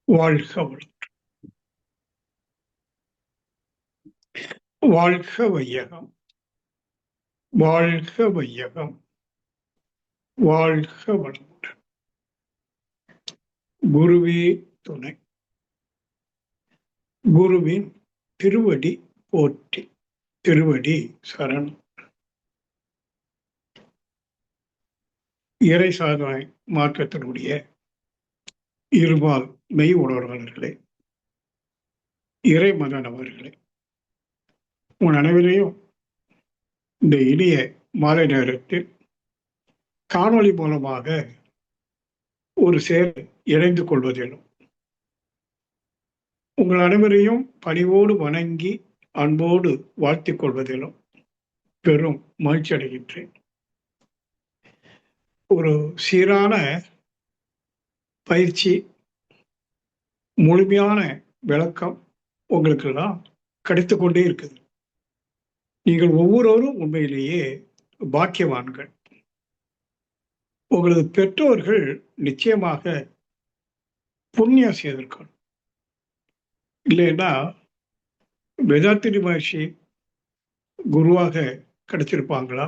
வாழ்க வளம். வாழ்க வையகம். வாழ்க வையகம். வாழ்க வளமுடன். குருவே துணை. குருவின் திருவடி போற்றி. திருவடி சரணம். இறை சாதனை மார்க்கத்தினுடைய இருபால் மெய் உணர்வாளர்களே, இறை மத நபர்களே, உன் அனைவரையும் இந்த இனிய மாலை நேரத்தில் காணொளி மூலமாக ஒரு சேர இணைந்து கொள்வதிலும் உங்கள் அனைவரையும் பணிவோடு வணங்கி அன்போடு வாழ்த்திக் கொள்வதிலும் பெரும் மகிழ்ச்சி அடைகின்றேன். ஒரு சீரான பயிற்சி, முழுமையான விளக்கம் உங்களுக்கெல்லாம் கிடைத்து கொண்டே இருக்குது. நீங்கள் ஒவ்வொருவரும் உண்மையிலேயே பாக்கியவான்கள். உங்களது பெற்றோர்கள் நிச்சயமாக புண்ணியம் செய்திருக்கணும். இல்லைன்னா வேதாத்திரி மகர்ஷி குருவாக கிடைச்சிருப்பாங்களா?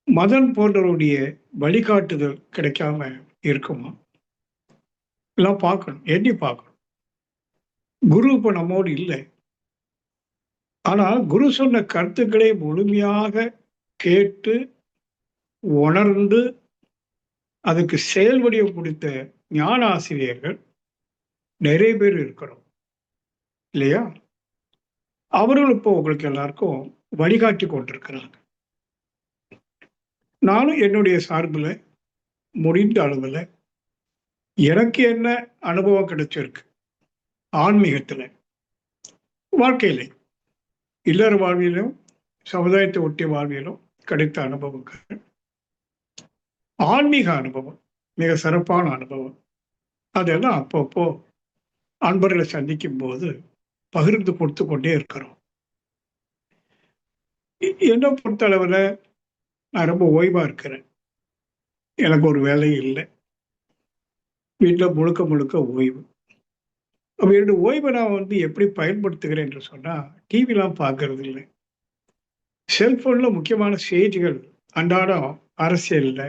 மதன் போன்றவருடைய வழிகாட்டுதல் கிடைக்காம இருக்குமா? எல்லாம் பார்க்கணும், எண்ணி பார்க்கணும். குரு இப்ப நம்மோடு இல்லை. ஆனா குரு சொன்ன கருத்துக்களை முழுமையாக கேட்டு உணர்ந்து அதுக்கு செயல் வடிவம் கொடுத்த ஞான ஆசிரியர்கள் நிறைய பேர் இருக்கிறோம் இல்லையா? அவர்கள் இப்போ உங்களுக்கு எல்லாருக்கும் வழிகாட்டி கொண்டிருக்கிறாங்க. நானும் என்னுடைய சார்பில் முடிந்த அளவில் எனக்கு என்ன அனுபவம் கிடைச்சிருக்கு ஆன்மீகத்தில், வாழ்க்கையில இல்லற வாழ்விலும் சமுதாயத்தை ஒட்டிய வாழ்விலும் கிடைத்த அனுபவங்கள், ஆன்மீக அனுபவம், மிக சிறப்பான அனுபவம், அதெல்லாம் அப்பப்போ அன்பர்களை சந்திக்கும் போது பகிர்ந்து கொடுத்து கொண்டே இருக்கிறோம். என்னை பொறுத்த அளவில் நான் ரொம்ப ஓய்வா இருக்கிறேன். எனக்கு ஒரு வேலை இல்லை. வீட்டில் முழுக்க முழுக்க ஓய்வு. அப்போ என்னுடைய ஓய்வை நான் எப்படி பயன்படுத்துகிறேன் என்று சொன்னால், டிவிலாம் பார்க்கறது இல்லை. செல்போனில் முக்கியமான செய்திகள் அன்றாடம் அரசியலில்,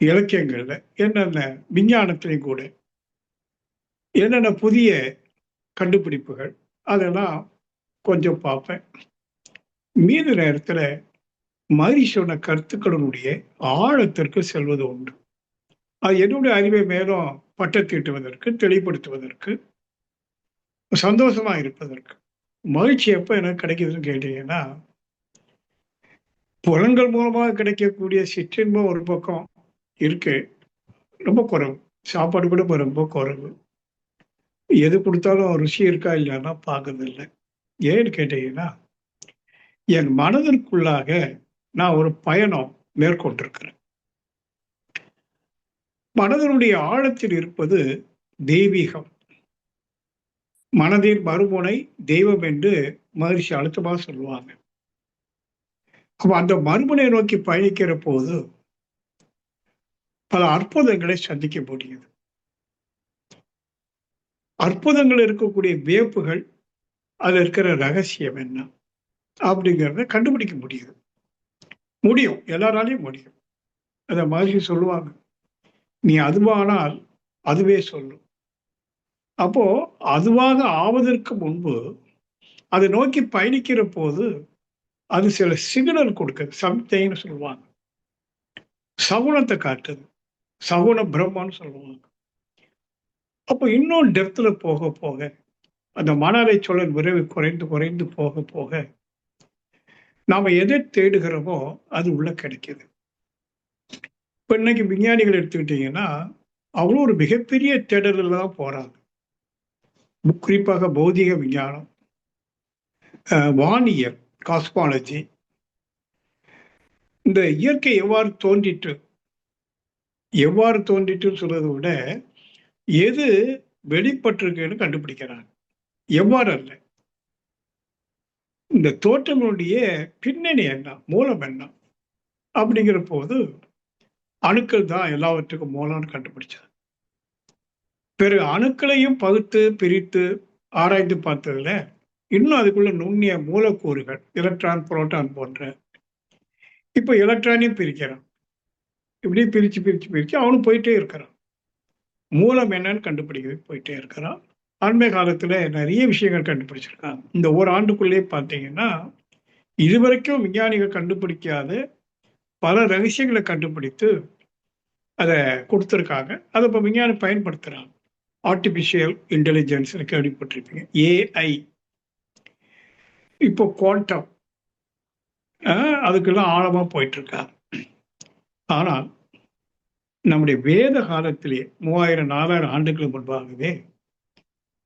இலக்கியங்களில், என்னென்ன விஞ்ஞானத்திலையும் கூட என்னென்ன புதிய கண்டுபிடிப்புகள் அதெல்லாம் கொஞ்சம் பார்ப்பேன். மீது நேரத்தில் மகரிஷி சொன்ன கருத்துக்களினுடைய ஆழத்திற்கு செல்வது உண்டு. அது என்னுடைய அறிவை மேலும் பட்டத்தீட்டுவதற்கு, தெளிவுபடுத்துவதற்கு, சந்தோஷமா இருப்பதற்கு. மகிழ்ச்சி எப்போ எனக்கு கிடைக்குதுன்னு கேட்டீங்கன்னா, புலன்கள் மூலமாக கிடைக்கக்கூடிய சிற்றின்பம் ஒரு பக்கம் இருக்கு, ரொம்ப குறைவு. சாப்பாடு கூட இப்போ ரொம்ப குறைவு. எது கொடுத்தாலும் ருசி இருக்கா இல்லைன்னா பார்க்கறது இல்லை. ஏன்னு கேட்டீங்கன்னா, என் மனதிற்குள்ளாக நான் ஒரு பயணம் மேற்கொண்டிருக்கிறேன். மனதனுடைய ஆழத்தில் இருப்பது தெய்வீகம். மனதின் மறுமுனை தெய்வம் என்று மகரிஷி அழுத்தமாக சொல்லுவாங்க. அப்ப அந்த மறுமுனை நோக்கி பயணிக்கிற போது பல அற்புதங்களை சந்திக்க முடியுது. அற்புதங்கள் இருக்கக்கூடிய வியப்புகள், அதுல இருக்கிற ரகசியம் என்ன அப்படிங்கிறத கண்டுபிடிக்க முடியும். எல்லாராலையும் முடியும். அதை மகரிஷி சொல்லுவாங்க, நீ அதுவானால் அதுவே சொல்லும். அப்போ அதுவாக ஆவதற்கு முன்பு அதை நோக்கி பயணிக்கிற போது அது சில சிக்னல் கொடுக்குது, சம்திங்னு சொல்லுவாங்க. சகுனத்தை காட்டுது, சகுன பிரம்மன்னு சொல்லுவாங்க. அப்போ இன்னும் டெப்த்ல போக போக அந்த மன அலைச்சொல் விரைவு குறைந்து குறைந்து போக போக நாம எதை தேடுகிறோமோ அது உள்ள கிடைக்குது. இப்ப இன்னைக்கு விஞ்ஞானிகள் எடுத்துக்கிட்டீங்கன்னா, அவ்வளோ ஒரு மிகப்பெரிய தேடலில் தான் போறாங்க. குறிப்பாக பௌதிக விஞ்ஞானம், வானியல், காஸ்மாலஜி, இந்த இயற்கை எவ்வாறு தோன்றிட்டுன்னு சொல்றதை விட எது வெளிப்பட்டிருக்குன்னு கண்டுபிடிக்கிறாங்க. எவ்வாறு அல்ல, இந்த தோற்றங்களுடைய பின்னணி என்ன, மூலம் என்ன அப்படிங்கிற போது அணுக்கள் தான் எல்லாவற்றுக்கும் மூலம்னு கண்டுபிடிச்சாங்க. பிறகு அணுக்களையும் பகுத்து பிரித்து ஆராய்ந்து பார்த்ததுல இன்னும் அதுக்குள்ள நுண்ணிய மூலக்கூறுகள் எலக்ட்ரான், புரோட்டான் போன்ற இப்ப எலக்ட்ரானையும் பிரிக்கிறான். இப்படி பிரிச்சு பிரிச்சு பிரிச்சு அவனும் போயிட்டே இருக்கிறான். மூலம் என்னன்னு கண்டுபிடிக்கிறது போயிட்டே இருக்கிறான். அண்மை காலத்துல நிறைய விஷயங்கள் கண்டுபிடிச்சிருக்காங்க. இந்த ஒரு ஆண்டுக்குள்ளேயே பார்த்தீங்கன்னா, இதுவரைக்கும் விஞ்ஞானிகள் கண்டுபிடிக்காத பல ரகசியங்களை கண்டுபிடித்து அதை கொடுத்துருக்காங்க. அதை இப்போ விஞ்ஞானி பயன்படுத்துறாங்க. ஆர்டிபிஷியல் இன்டெலிஜென்ஸ் கேள்விப்பட்டிருப்பீங்க, ஏஐ. இப்போ குவாண்டம், அதுக்கெல்லாம் ஆழமா போயிட்டு இருக்காங்க. ஆனால் நம்முடைய வேத காலத்திலேயே 3000 4000 ஆண்டுகளுக்கு முன்பாகவே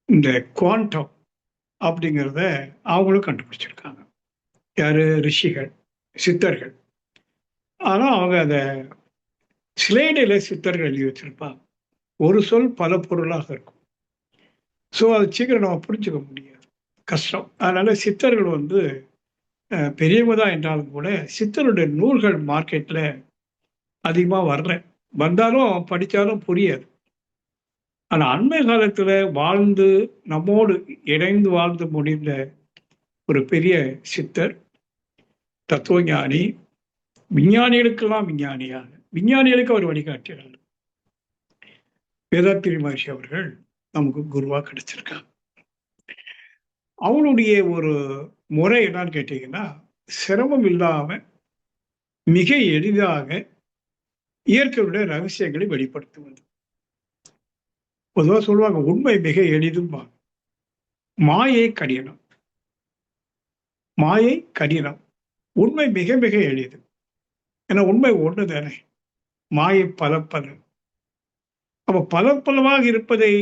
இந்த குவாண்டம் அப்படிங்கிறத அவங்களும் கண்டுபிடிச்சிருக்காங்க. யாரு? ரிஷிகள், சித்தர்கள். ஆனால் அவங்க அதை ஸ்லேடில் சித்தர்கள் எழுதி வச்சிருப்பாங்க. ஒரு சொல் பல பொருளாக இருக்கும். ஸோ அது சீக்கிரம் நம்ம புரிஞ்சுக்க முடியாது, கஷ்டம். அதனால சித்தர்கள் வந்து பெரியவங்க தான் என்றாலும் கூட சித்தருடைய நூல்கள் மார்க்கெட்டில் அதிகமாக வரல. வந்தாலும் படித்தாலும் புரியாது. ஆனால் அண்மை காலத்தில் வாழ்ந்து நம்மோடு இணைந்து வாழ்ந்து முடிந்த ஒரு பெரிய சித்தர், தத்துவஞானி, விஞ்ஞானிகளுக்கெல்லாம் விஞ்ஞானியாக, விஞ்ஞானிகளுக்கு அவர் வழிகாட்டுகிறார். வேதாத்திரி மகர்ஷி அவர்கள் நமக்கு குருவா கிடைச்சிருக்காங்க. அவனுடைய ஒரு முறை என்னன்னு கேட்டீங்கன்னா, சிரமம் இல்லாம மிக எளிதாக இயற்கையுடைய ரகசியங்களை வெளிப்படுத்துவது. பொதுவாக சொல்லுவாங்க, உண்மை மிக எளிதும்பாங்க. மாயை கடினம், மாயை கடினம், உண்மை மிக மிக எளிது. ஏன்னா உண்மை ஒன்று தானே, மாயை பல பல. அப்ப பல பலவாக இருப்பதை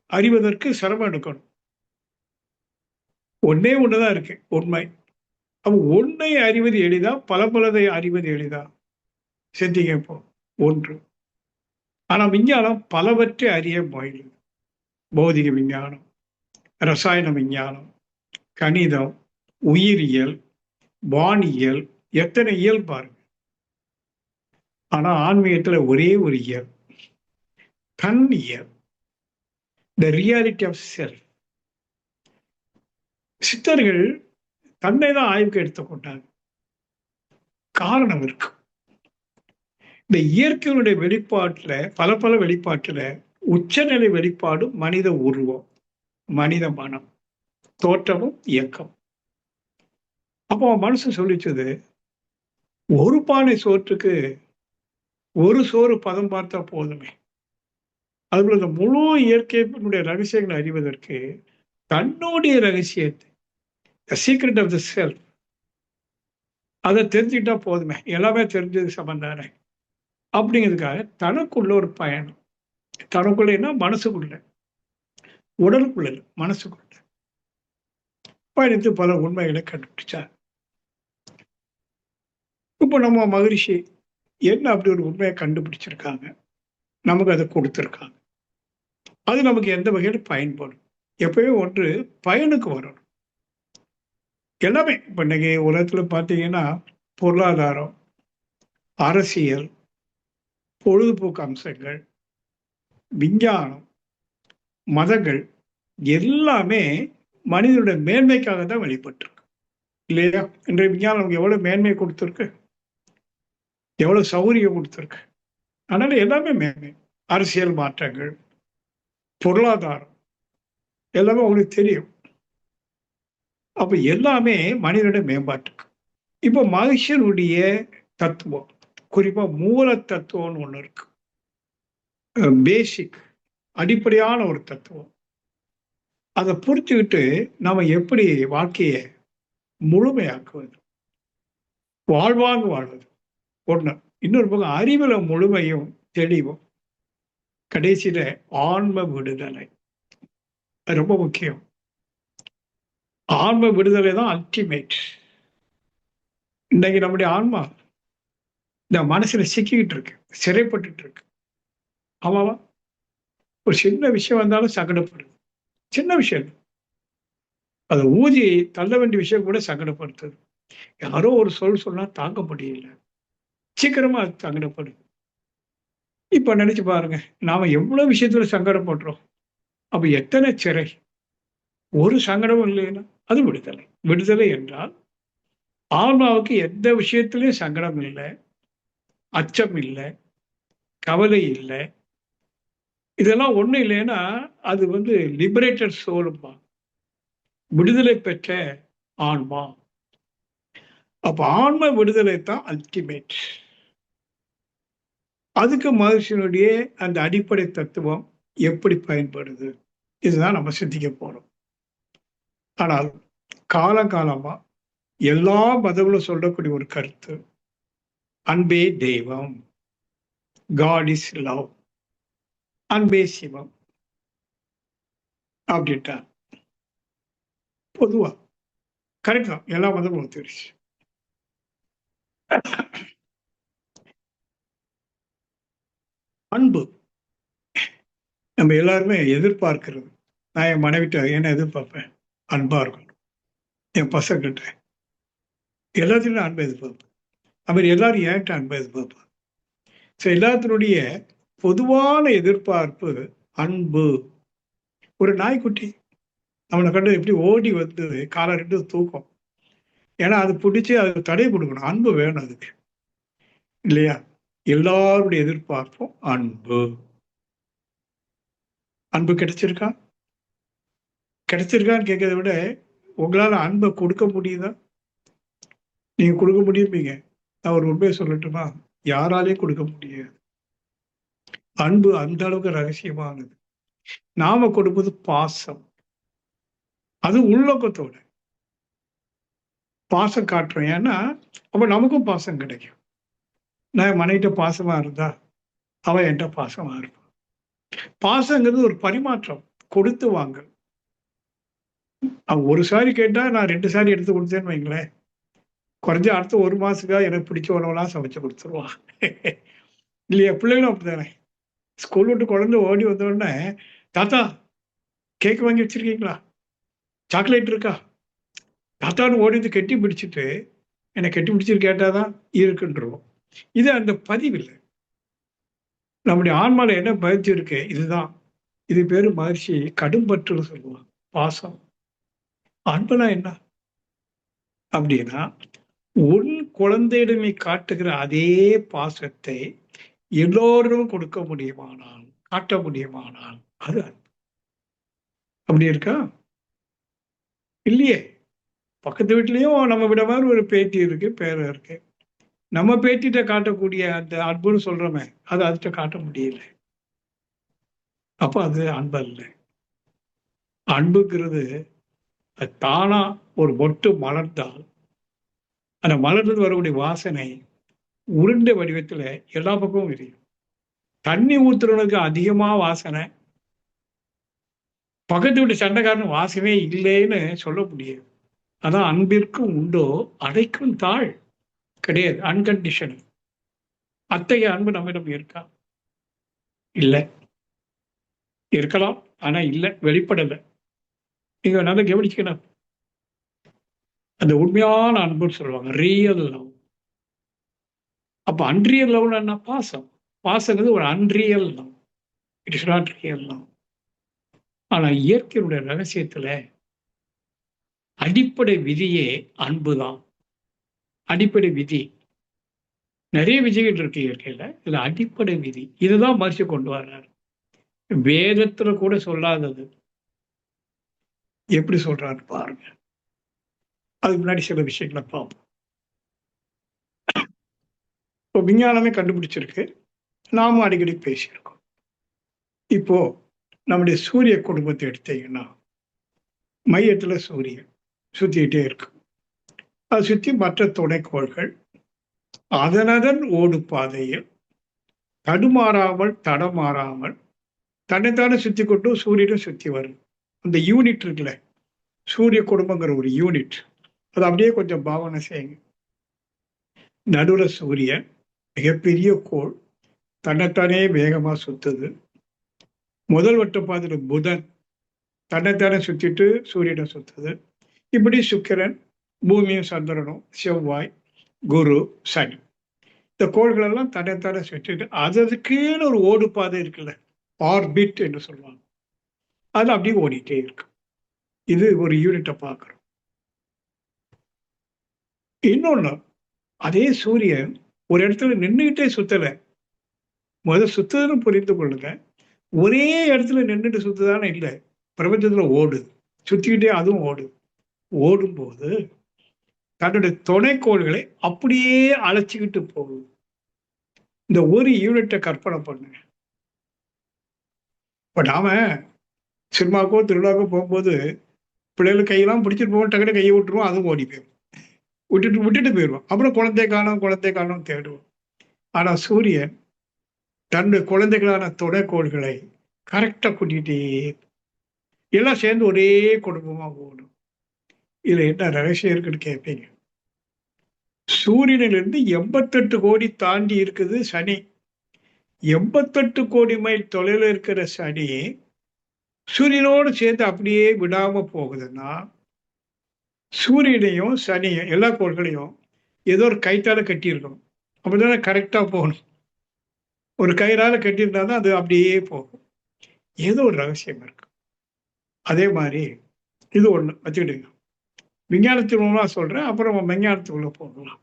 அறிவதற்கு சிரமம் எடுக்கணும். ஒன்னே ஒண்ணுதான் இருக்கு, உண்மை. அப்ப ஒன்றை அறிவது எளிதா, பல பலதை அறிவது எளிதா? சிந்திங்க இப்போ. ஒன்று. ஆனா விஞ்ஞானம் பலவற்றை அறிய முயலுது. பௌதிக விஞ்ஞானம், ரசாயன விஞ்ஞானம், கணிதம், உயிரியல், வானியல், எத்தனை இயல் பாருங்க. ஆனா ஆன்மீகத்துல ஒரே ஒரு இயல், தன் இயல், த ரியாலிட்டி ஆஃப் செல்ஃப். சித்தர்கள் தன்னை தான் ஆய்வுக்கு எடுத்துக்கொண்டாங்க. காரணம் இருக்கு. இந்த இயற்கையினுடைய வெளிப்பாட்டுல, பல பல வெளிப்பாட்டுல உச்சநிலை வெளிப்பாடு மனித உருவம், மனித மனம், தோற்றமும் இயக்கம். அப்போ மனுஷன் சொல்லிச்சது, ஒரு பானை சோற்றுக்கு ஒரு சோறு பதம் பார்த்தா போதுமே. அதுக்குள்ள இந்த முழு இயற்கையினுடைய ரகசியங்களை அறிவதற்கு தன்னுடைய ரகசியத்தை, சீக்ரெட் ஆஃப் த செல்ஃப், அதை தெரிஞ்சுக்கிட்டா போதுமே, எல்லாமே தெரிஞ்சது சம்பந்தானே அப்படிங்கிறதுக்காக தனக்குள்ள ஒரு பயணம். தனக்குள்ளேன்னா மனசுக்குள்ள, உடலுக்குள்ள இல்லை, மனசுக்குள்ள பயணித்து பல உண்மைகளை கண்டுபிடிச்சார். இப்போ நம்ம மகரிஷி என்ன அப்படி ஒரு உண்மையை கண்டுபிடிச்சிருக்காங்க, நமக்கு அதை கொடுத்துருக்காங்க. அது நமக்கு எந்த வகையில் பயன்படும்? எப்பயும் ஒன்று பயனுக்கு வரணும். எல்லாமே இப்போ இன்னைக்கு உலகத்தில் பார்த்தீங்கன்னா, பொருளாதாரம், அரசியல், பொழுதுபோக்கு அம்சங்கள், விஞ்ஞானம், மதங்கள் எல்லாமே மனிதனுடைய மேன்மைக்காக தான் வெளிப்பட்டிருக்கு, இல்லையா? இன்றைய விஞ்ஞானம் நமக்கு எவ்வளவு மேன்மை கொடுத்துருக்கு, எவ்வளவு சௌகரியம் கொடுத்துருக்கு. அதனால எல்லாமே மேன்மை. அரசியல் மாற்றங்கள், பொருளாதாரம், எல்லாமே உங்களுக்கு தெரியும். அப்ப எல்லாமே மனிதனுடைய மேம்பாட்டுக்கு. இப்போ மனுஷனுடைய தத்துவம், குறிப்பா மூல தத்துவம்னு ஒண்ணு இருக்கு. பேசிக், அடிப்படையான ஒரு தத்துவம். அதை புரிச்சுக்கிட்டு நாம எப்படி வாழ்க்கையை முழுமையாக்குவது, வாழ்வாங்க வாழ்வது ஒண்ணு. இன்னொரு பக்கம் அறிவுல முழுமையும் தெளிவும், கடைசியில ஆன்ம விடுதலை. அது ரொம்ப முக்கியம். ஆன்ம விடுதலை தான் அல்டிமேட். இன்னைக்கு நம்முடைய ஆன்மா இந்த மனசுல சிக்கிக்கிட்டு இருக்கு, சிறைப்பட்டு இருக்கு. ஆமாவா? ஒரு சின்ன விஷயம் வந்தாலும் சங்கடப்படுது. சின்ன விஷயம், அதை ஊதி தள்ள வேண்டிய விஷயம் கூட சங்கடப்படுத்துது. யாரோ ஒரு சொல் சொன்னா தாங்க முடியல, சீக்கிரமா அது சங்கடப்படுது. இப்ப நினைச்சு பாருங்க, நாம எவ்வளவு விஷயத்துல சங்கடப்படுறோம். அப்ப எத்தனை சிறை, ஒரு சங்கடமும் இல்லைன்னா அது விடுதலை. விடுதலை என்றால் ஆன்மாவுக்கு எந்த விஷயத்திலையும் சங்கடம் இல்லை, அச்சம் இல்லை, கவலை இல்லை. இதெல்லாம் ஒண்ணு இல்லைன்னா அது லிபரேட்டட் சோலும்பா, விடுதலை பெற்ற ஆன்மா. அப்ப ஆன்ம விடுதலை தான் அல்டிமேட். அதுக்கு மகிழ்ச்சியினுடைய அந்த அடிப்படை தத்துவம் எப்படி பயன்படுது, இதுதான் நம்ம சிந்திக்க போறோம். ஆனால் காலகாலமா எல்லா மதங்களும் சொல்லக்கூடிய ஒரு கருத்து, அன்பே தெய்வம், காட் இஸ் லவ், அன்பே சிவம் அப்படின்ட்டா. பொதுவா கரெக்ட் தான், எல்லா மதமும் ஒத்துருச்சு. அன்பு நம்ம எல்லாருமே எதிர்பார்க்கிறது. நான் என் மனைவிட்ட என்ன எதிர்பார்ப்பேன், அன்பா இருக்கணும். என் பசங்கிட்ட எல்லாத்தையும் அன்பை எதிர்பார்ப்பேன். அவர் எல்லாரும் என்கிட்ட அன்பை எதிர்பார்ப்பேன். ஸோ எல்லாத்தினுடைய பொதுவான எதிர்பார்ப்பு அன்பு. ஒரு நாய்க்குட்டி நம்மளை கண்டு எப்படி ஓடி வந்தது, காலை ரெண்டு தூக்கம். ஏன்னா அது பிடிச்சி அதுக்கு தடை கொடுக்கணும், அன்பு வேணும் அதுக்கு, இல்லையா? எல்லாருடைய எதிர்பார்ப்பும் அன்பு. அன்பு கிடைச்சிருக்கா? கிடைச்சிருக்கான்னு கேட்கறத விட உங்களால அன்பை கொடுக்க முடியுதா? நீங்க கொடுக்க முடியுமீங்க. நான் ஒரு உண்மையை சொல்லட்டுமா? யாராலையும் கொடுக்க முடியாது. அன்பு அந்த அளவுக்கு ரகசியமானது. நாம கொடுப்பது பாசம், அது உள்நோக்கத்தோட பாசம் காட்டுறோம். ஏன்னா அப்ப நமக்கும் பாசம் கிடைக்கும். நான் மனைவிட்ட பாசமா இருந்தா அவன் என்கிட்ட பாசமா இருப்பான். பாசங்கிறது ஒரு பரிமாற்றம், கொடுத்து வாங்க. அவன் ஒரு சாரி கேட்டா நான் 2 சாரி எடுத்து கொடுத்தேன்னு வைங்களேன், குறைஞ்ச அடுத்த 1 மாசத்துக்காக எனக்கு பிடிச்ச உணவெல்லாம் சமைச்சு கொடுத்துருவான். இல்லையா? பிள்ளைகளும் அப்படித்தானே. ஸ்கூல் விட்டு குழந்தை ஓடி வந்த உடனே, தாத்தா கேக் வாங்கி வச்சிருக்கீங்களா, சாக்லேட் இருக்கா, தாத்தான்னு ஓடி வந்து கெட்டி பிடிச்சிட்டு என்னை கெட்டி பிடிச்சிட்டு கேட்டாதான் இருக்குன்றோம். இது அந்த பதிவு இல்லை. நம்முடைய ஆன்மால என்ன பயிற்சி இருக்கு, இதுதான். இது பேரு மகிழ்ச்சி, கடும்பற்றுன்னு சொல்லுவாங்க. பாசம். அன்புனா என்ன அப்படின்னா, உன் குழந்தையிடம் நீ காட்டுகிற அதே பாசத்தை எல்லோரும் கொடுக்க முடியுமானால், காட்ட முடியுமானால் அது அன்பு. அப்படி இருக்கா? இல்லையே. பக்கத்து வீட்லயும் நம்ம விட மாதிரி ஒரு பேத்தி இருக்கு, பேரன் இருக்கு. நம்ம பேத்திட்ட காட்டக்கூடிய அந்த அன்புன்னு சொல்றோமே, அது அதுகிட்ட காட்ட முடியல. அப்ப அது அன்பு அல்ல. அன்புங்கிறது அது தானா ஒரு மொட்டு மலர்ந்தால் அந்த மலர்ந்து வரக்கூடிய வாசனை உருண்டை வடிவத்துல எல்லா பக்கமும் விரியும். தண்ணி ஊத்துறவனுக்கு அதிகமா வாசனை, பக்கத்து வீட்டு சண்டைக்காரன் வாசமே இல்லைன்னு சொல்ல முடியாது. அதான் அன்பிற்கும் உண்டோ அடைக்கும் தாழ் கிடையாது, அன்கண்டிஷனல். அத்தகைய அன்பு நம்மிடம் இருக்கா? இல்லை. இருக்கலாம், ஆனா இல்லை, வெளிப்படலை. நீங்க நல்லா கவனிச்சுக்கணும். அந்த உண்மையான அன்புன்னு சொல்லுவாங்க, ரியல் லவ். அப்ப அன்ரியல் லவ்னா என்ன? பாசம். பாசங்கிறது ஒரு unreal love, it is not real love. ஆனா இயற்கையுடைய ரகசியத்துல அடிப்படை விதியே அன்புதான். அடிப்படை விதி. நிறைய விதிகள் இருக்கு இயற்கையில, இதுல அடிப்படை விதி இதுதான் மறுச்சு கொண்டு வர்றாரு. வேதத்துல கூட சொல்லாதது எப்படி சொல்றாரு பாருங்க. அதுக்கு முன்னாடி சில விஷயங்களை பார்ப்போம். இப்போ விஞ்ஞானமே கண்டுபிடிச்சிருக்கு, நாமும் அடிக்கடி பேசியிருக்கோம். இப்போ நம்முடைய சூரிய குடும்பத்தை எடுத்தீங்கன்னா, மையத்துல சூரியன் சுத்திக்கிட்டே இருக்கு. அதை சுற்றி மற்ற துணைக்கோள்கள் அதனதன் ஓடு பாதையில் தடுமாறாமல் தடமாறாமல் தன்னைத்தானே சுத்தி கொண்டு சூரியனும் சுத்தி வரும். அந்த யூனிட் இருக்குல்ல, சூரிய குடும்பங்கிற ஒரு யூனிட், அது அப்படியே கொஞ்சம் பாவனை செய்யுங்க. நடுவுல சூரியன், மிகப்பெரிய கோள், தன்னைத்தானே வேகமா சுத்துது. முதல் வட்ட பாதையில புதன் தன்னைத்தானே சுத்திட்டு சூரியனை சுத்துது. இப்படி சுக்கிரன், பூமியும் சந்திரனும், செவ்வாய், குரு, சனி, இந்த கோள்கள் எல்லாம் தன்னைத்தானே சுற்றிட்டு அதுக்குன்னு ஒரு ஓடு பாதை இருக்குல்ல, ஆர்பிட் என்று சொல்லுவாங்க. அது அப்படியே ஓடிட்டே இருக்கு. இது ஒரு யூனிட்டை பார்க்குறோம். இன்னொன்னு, அதே சூரியன் ஒரு இடத்துல நின்றுகிட்டே சுத்தல. சுத்துதுன்னு புரிந்து கொள்ளுங்க. ஒரே இடத்துல நின்றுட்டு சுத்துதானே இல்லை. பிரபஞ்சத்துல ஓடுது. சுத்திக்கிட்டே அதுவும் ஓடுது. ஓடும்போது தன்னுடைய துணைக்கோள்களை அப்படியே அழைச்சிக்கிட்டு போகுது. இந்த ஒரு யூனிட்டை கற்பனை பண்ணுங்க. இப்ப நாம சினிமாக்கோ திருவிழாக்கோ போகும்போது பிள்ளைகள் கையெல்லாம் பிடிச்சிட்டு போவோம், டக்குனு கையை விட்டுருவோம், அதுவும் ஓடி போயிடும். விட்டுட்டு போயிடுவோம். அப்புறம் குழந்தை காணோம் தேடுவோம். ஆனா சூரியன் தன்னுடைய குழந்தைகளான துணைக்கோள்களை கரெக்டா கூட்டிகிட்டே எல்லாம் சேர்ந்து ஒரே குடும்பமா ஓடும். இதுல என்ன ரகசியம் இருக்குன்னு கேட்பீங்க. சூரியனிலிருந்து 88 கோடி தாண்டி இருக்குது சனி. 88 கோடி மைல் தொலைவில் இருக்கிற சனி சூரியனோடு சேர்ந்து அப்படியே விடாம போகுதுன்னா, சூரியனையும் சனியும் எல்லா கோள்களையும் ஏதோ ஒரு கயிற்றால கட்டியிருக்கணும். அப்படிதானே கரெக்டா போகணும். ஒரு கயிறால கட்டியிருந்தா தான் அது அப்படியே போகும். ஏதோ ஒரு ரகசியம் இருக்கு. அதே மாதிரி இது ஒண்ணு வச்சுக்கிடுங்க. விஞ்ஞானத்தின் மூலமா சொல்றேன். அப்புறம் விஞ்ஞானத்துக்குள்ள போகலாம்.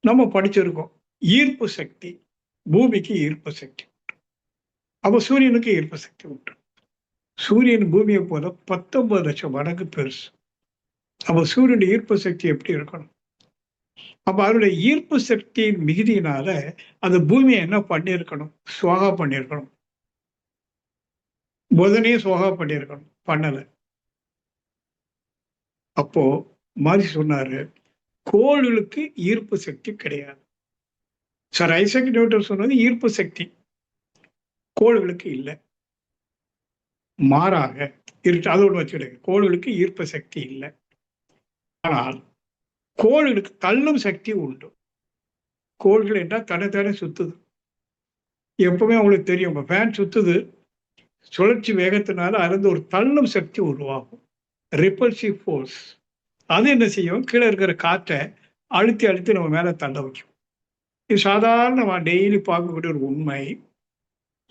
நம்ம படிச்சிருக்கோம். ஈர்ப்பு சக்தி, பூமிக்கு ஈர்ப்பு சக்தி. அப்ப சூரியனுக்கு ஈர்ப்பு சக்தி உண்டு. சூரியன் பூமியை போல 19 லட்சம் மடங்கு பெருசு. அப்ப சூரியனுடைய ஈர்ப்பு சக்தி எப்படி இருக்கணும்? அப்ப அதனுடைய ஈர்ப்பு சக்தியின் மிகுதியினால அந்த பூமியை என்ன பண்ணியிருக்கணும்? சுவாகா பண்ணியிருக்கணும். புதனே சுவாகா பண்ணியிருக்கணும். பண்ணல. அப்போ மாதிரி சொன்னாரு, கோள்களுக்கு ஈர்ப்பு சக்தி கிடையாது. சார் ஐசக் நியூட்டன் சொன்னது ஈர்ப்பு சக்தி கோள்களுக்கு இல்லை. மாறாக அதோடு வச்சுடுங்க. கோள்களுக்கு ஈர்ப்பு சக்தி இல்லை. ஆனால் கோள்களுக்கு தள்ளும் சக்தி உண்டு. கோள்கள் என்றால் தன்னைத்தானே சுத்துது. எப்பவுமே உங்களுக்கு தெரியும், ஃபேன் சுத்துது, சுழற்சி வேகத்தினால அதுல ஒரு தள்ளும் சக்தி உருவாகும். Repulsive force. அது என்ன செய்யும்? கீழே இருக்கிற காற்றை அழுத்தி அழுத்தி நம்ம மேல தள்ள வைக்கும். இது சாதாரண நம்ம டெய்லி பார்க்கக்கூடிய ஒரு உண்மை.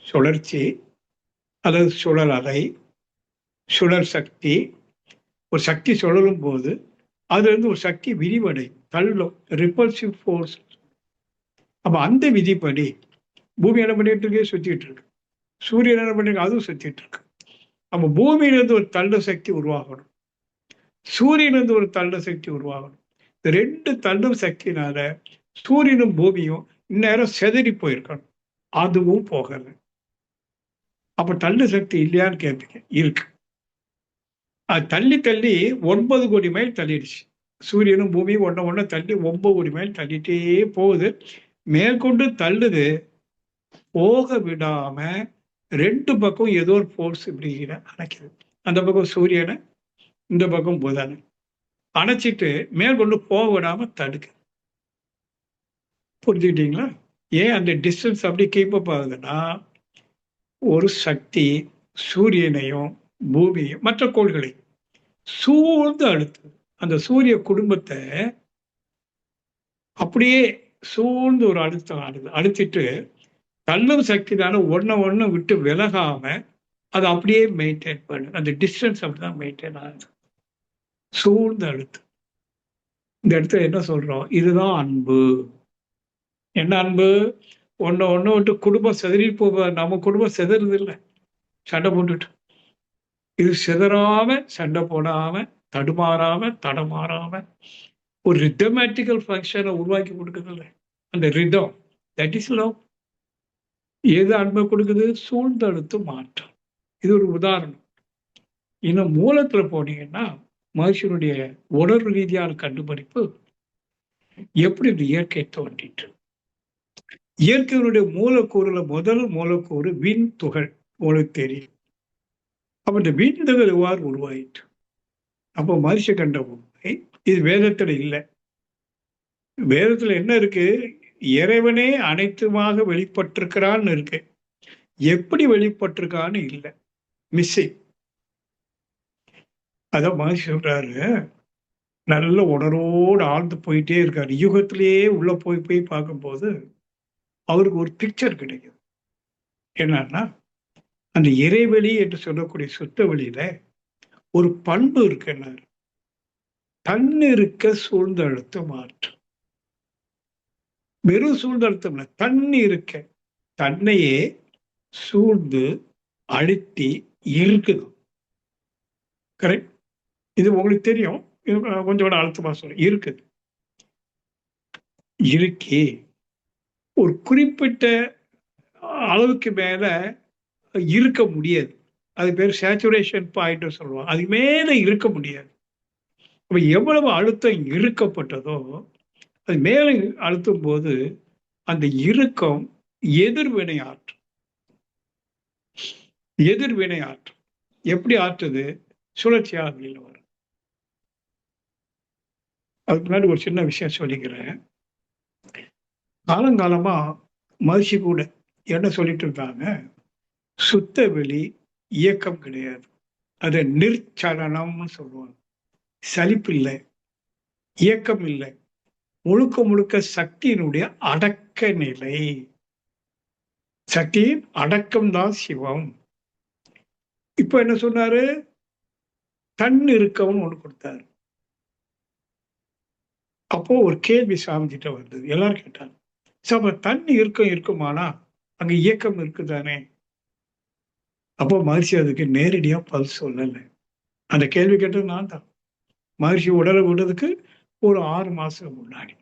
சுழற்சி அல்லது சுழல் அலை, சுழல் சக்தி. ஒரு சக்தி சுழலும் போது அதுல இருந்து ஒரு சக்தி விரிவடை தள்ளும். Repulsive force. அப்ப அந்த விதிப்படி பூமி என்ன பண்ணிட்டு இருக்கு? சுத்திட்டு இருக்கு. சூரியன் என்ன பண்ணிருக்கு? அதுவும் சுத்திட்டு இருக்கு. அப்ப பூமியிலிருந்து ஒரு தள்ள சக்தி உருவாகணும், சூரியனிலிருந்து ஒரு தள்ள சக்தி உருவாகணும். இந்த 2 தள்ளும் சக்தினால சூரியனும் பூமியும் இந்நேரம் செதறி போயிருக்கணும். அதுவும் போகல. அப்ப தள்ள சக்தி இல்லையான்னு கேட்பீங்க. இருக்கு. அது தள்ளி தள்ளி 9 கோடி மைல் தள்ளிடுச்சு. சூரியனும் பூமியும் ஒன்ன தள்ளி 9 கோடி மைல் தள்ளிட்டே போகுது. மேற்கொண்டு தள்ளுது. போக விடாம 2 பக்கம் ஏதோ ஒரு ஃபோர்ஸ் இப்படி அணைக்குது. அந்த பக்கம் சூரியனை, இந்த பக்கம் புதனை அணைச்சிட்டு மேற்கொண்டு போக விடாம தடுக்கு. புரிஞ்சுக்கிட்டீங்களா? ஏன் அந்த டிஸ்டன்ஸ் அப்படி கீப் அப் ஆகுதுன்னா, ஒரு சக்தி சூரியனையும் பூமியையும் மற்ற கோள்களை சூழ்ந்து அழுத்துது. அந்த சூரிய குடும்பத்தை அப்படியே சூழ்ந்து ஒரு அழுத்தம் அழுத்திட்டு தள்ளும் சக்தி தானே ஒண்ணு விட்டு விலகாம அதை அப்படியே மெயின்டைன் பண்ணு. அந்த டிஸ்டன்ஸ் அப்படிதான் மெயின்டைன் ஆகுது. சூழ்ந்து அழுத்து. இந்த இடத்துல என்ன சொல்றோம்? இதுதான் அன்பு. என்ன அன்பு? ஒண்ணு விட்டு குடும்பம் செதறி போக. நம்ம குடும்பம் செதறது இல்லை சண்டை போட்டுட்டு. இது சிதறாம, சண்டை போடாம, தடுமாறாம, தடமாறாம ஒரு ரிதமேட்டிக்கல் ஃபங்க்ஷனை உருவாக்கி கொடுக்குது இல்லை? அந்த ரிதம், தட் இஸ் லவ். எது அன்பை கொடுக்குது? சூழ்ந்தழுத்து மாற்றம். இது ஒரு உதாரணம். இன்னும் மூலத்துல போனீங்கன்னா மனுஷனுடைய உணர்வு ரீதியான கண்டுபிடிப்பு எப்படி இந்த இயற்கை தோன்றிட்டு. இயற்கையினுடைய மூலக்கூறுல முதல் மூலக்கூறு விண் துகள் உங்களுக்கு தெரியும். அப்ப இந்த விண் துகள் எவ்வாறு உருவாயிட்டு? அப்போ மனுஷ கண்ட உண்மை இது வேதத்துல இல்லை. வேதத்துல என்ன இருக்கு? இறைவனே அனைத்துமாக வெளிப்பட்டிருக்கிறான்னு இருக்கு. எப்படி வெளிப்பட்டிருக்கான்னு இல்லை. மிஸ்ஸிங். அதான் மனுஷ சொல்றாரு, நல்ல உணர்வோடு ஆழ்ந்து போயிட்டே இருக்காரு. யுகத்திலேயே உள்ள போய் பார்க்கும்போது அவருக்கு ஒரு பிக்சர் கிடைக்குது. என்னன்னா, அந்த இறைவெளி என்று சொல்லக்கூடிய சுத்த வெளியில ஒரு பண்பு இருக்குன்னாரு. தன்னிருக்க சூழ்ந்தழுத்த மாற்றம். வெறும் சூழ்ந்தழுத்தம் இல்ல, தண்ணி இருக்க, தன்னையே சூழ்ந்து அழுத்தி இருக்குது. கரெக்ட். இது உங்களுக்கு தெரியும். கொஞ்சம் கூட அழுத்தமா சொல்ல இருக்குது. இருக்கி ஒரு குறிப்பிட்ட அளவுக்கு மேல இருக்க முடியாது. அது பேர் சேச்சுரேஷன் பாயிண்ட் சொல்லுவாங்க. அது மேல இருக்க முடியாது. அப்ப எவ்வளவு அழுத்தம் இருக்கப்பட்டதோ அது மேல அழுத்தும் போது அந்த இறுக்கம் எதிர்வினை ஆற்றும். எதிர்வினை ஆற்றும். எப்படி ஆற்றுது? சுழற்சியா வெளியில வரும். அதுக்கு முன்னாடி ஒரு சின்ன விஷயம் சொல்லிக்கிறேன். காலங்காலமா மகிழ்ச்சி கூட என்ன சொல்லிட்டு இருந்தாங்க, சுத்த வெளி இயக்கம் கிடையாது, அது நிர்ச்சலனம்னு சொல்லுவாங்க. சலிப்பு இல்லை, இயக்கம் இல்லை, முழுக்க முழுக்க சக்தியினுடைய அடக்க நிலை. சக்தியின் அடக்கம் தான் சிவம். இப்ப என்ன சொன்னாரு? தன் இருக்கம்னு ஒண்ணு கொடுத்தாரு. அப்போ ஒரு கேள்வி சாமிஜிட்ட வந்தது. எல்லாரும் கேட்டாங்க, அப்ப தன் இருக்கம் இருக்குமானா அங்க இயக்கம் இருக்குதானே? அப்போ மகிழ்ச்சி அதுக்கு நேரடியா பதில் சொல்லலை. அந்த கேள்வி கேட்டது நான் தான். மகிழ்ச்சி உடலை விடுறதுக்கு ஒரு 6 மாசம் முன்னாடி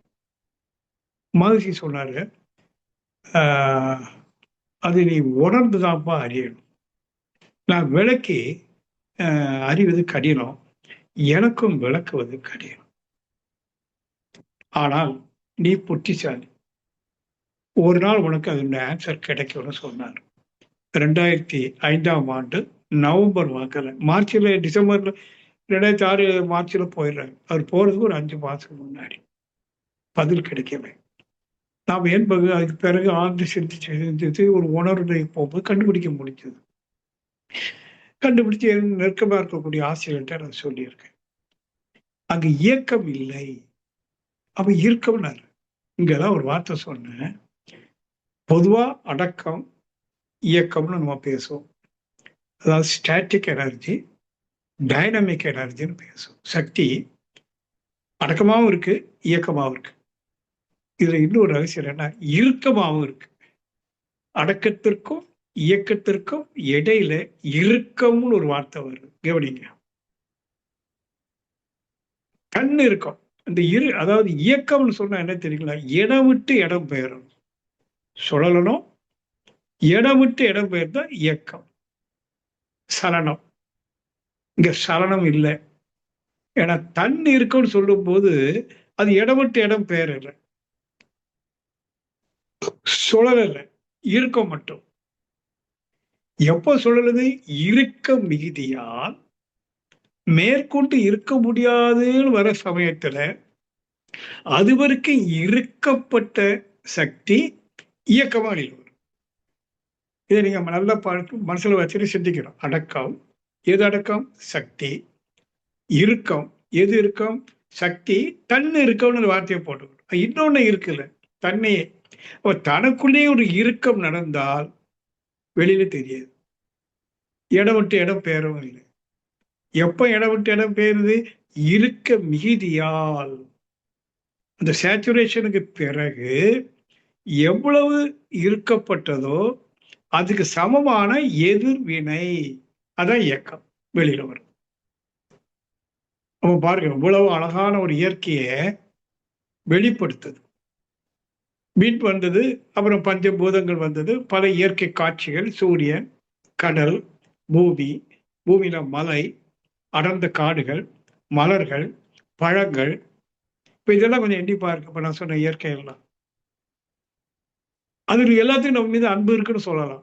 மகிழ்ச்சி சொன்னாரு, அது நீ உணர்ந்துதான்ப்பா அறியணும். நான் விளக்கி அறிவது கடினம், எனக்கும் விளக்குவது கடினம். ஆனால் நீ புத்திசாலி, ஒரு நாள் உனக்கு அதனுடைய ஆன்சர் கிடைக்கும்னு சொன்னார். 2005ஆம் ஆண்டு நவம்பர் வாக்கில், மார்ச்ல டிசம்பர்ல 2006 மார்ச்ல போயிடுறாரு. அவர் போறதுக்கு ஒரு 5 மாசம் முன்னாடி பதில் கிடைக்கல. நாம் என்பது அதுக்கு பிறகு ஆழ்ந்து சிந்திச்சு ஒரு உணர்வை போகும்போது கண்டுபிடிக்க முடிஞ்சது. கண்டுபிடிச்சு நெருக்கமா இருக்கக்கூடிய ஆசிரியர்கிட்ட நான் சொல்லியிருக்கேன், அங்க இயக்கம் இல்லை, அப்ப இருக்கம்னாரு. இங்கதான் ஒரு வார்த்தை சொன்னேன். பொதுவா அடக்கம் இயக்கம்னு நம்ம பேசுவோம். அதாவது ஸ்டாட்டிக் எனர்ஜி, டைனமிக் எனர்ஜின்னு பேசுவோம். சக்தி அடக்கமாகவும் இருக்கு, இயக்கமாகவும் இருக்கு. இதுல இன்னொரு ரகசியம் என்ன, இறுக்கமாகவும் இருக்கு. அடக்கத்திற்கும் இயக்கத்திற்கும் இடையில இறுக்கம்னு ஒரு வார்த்தை வருது, கவனிங்க. கண் இருக்கும். இந்த அதாவது இயக்கம்னு சொன்னா என்ன தெரியுங்களா? இடம் விட்டு இடம் பெயரும். சுழலணும், இடம் விட்டு இடம் பெயர்ந்தா இயக்கம். சலனம், இங்க சலனம் இல்லை. ஏன்னா தன் இருக்கும்னு சொல்லும் போது அது இடம் விட்டு இடம் பெயரல, சுழலல, இருக்கம் மட்டும். எப்போ சுழலுது? இருக்க மிகுதியால் மேற்கொண்டு இருக்க முடியாதுன்னு வர சமயத்துல அது வரைக்கும் இருக்கப்பட்ட சக்தி இயக்கமா வரும். இதை நீங்க நல்லா மனசுல வச்சுட்டு சிந்திக்கணும். அடக்கம் எது? அடக்கம் சக்தி. இறுக்கம் எது? இறுக்கம் சக்தி. தன்னு இருக்கம்னு வார்த்தையை போட்டுக்கணும். இன்னொன்னு இருக்குல்ல, தன்னையே. தனக்குள்ளேயே ஒரு இறுக்கம் நடந்தால் வெளியில தெரியாது. இடம் விட்டு இடம் பெயரவும் இல்லை. எப்ப இடம் விட்டு இடம் பெயருது? இருக்க மிகுதியால். அந்த சேச்சுரேஷனுக்கு பிறகு எவ்வளவு இருக்கப்பட்டதோ அதுக்கு சமமான எதிர்வினை, அதான் இயக்கம் வெளியில வரும். நம்ம பாருங்க, இவ்வளவு அழகான ஒரு இயற்கையை வெளிப்படுத்துது. மீன் வந்தது, அப்புறம் பஞ்சபூதங்கள் வந்தது, பல இயற்கை காட்சிகள், சூரியன், கடல், பூமி, பூமியில மலை, அடர்ந்த காடுகள், மலர்கள், பழங்கள். இப்ப இதெல்லாம் கொஞ்சம் எண்ணி பாருங்க. இப்ப நான் சொன்ன இயற்கை எல்லாம், அது எல்லாத்தையும் நம்ம மீது அன்பு இருக்குன்னு சொல்லலாம்.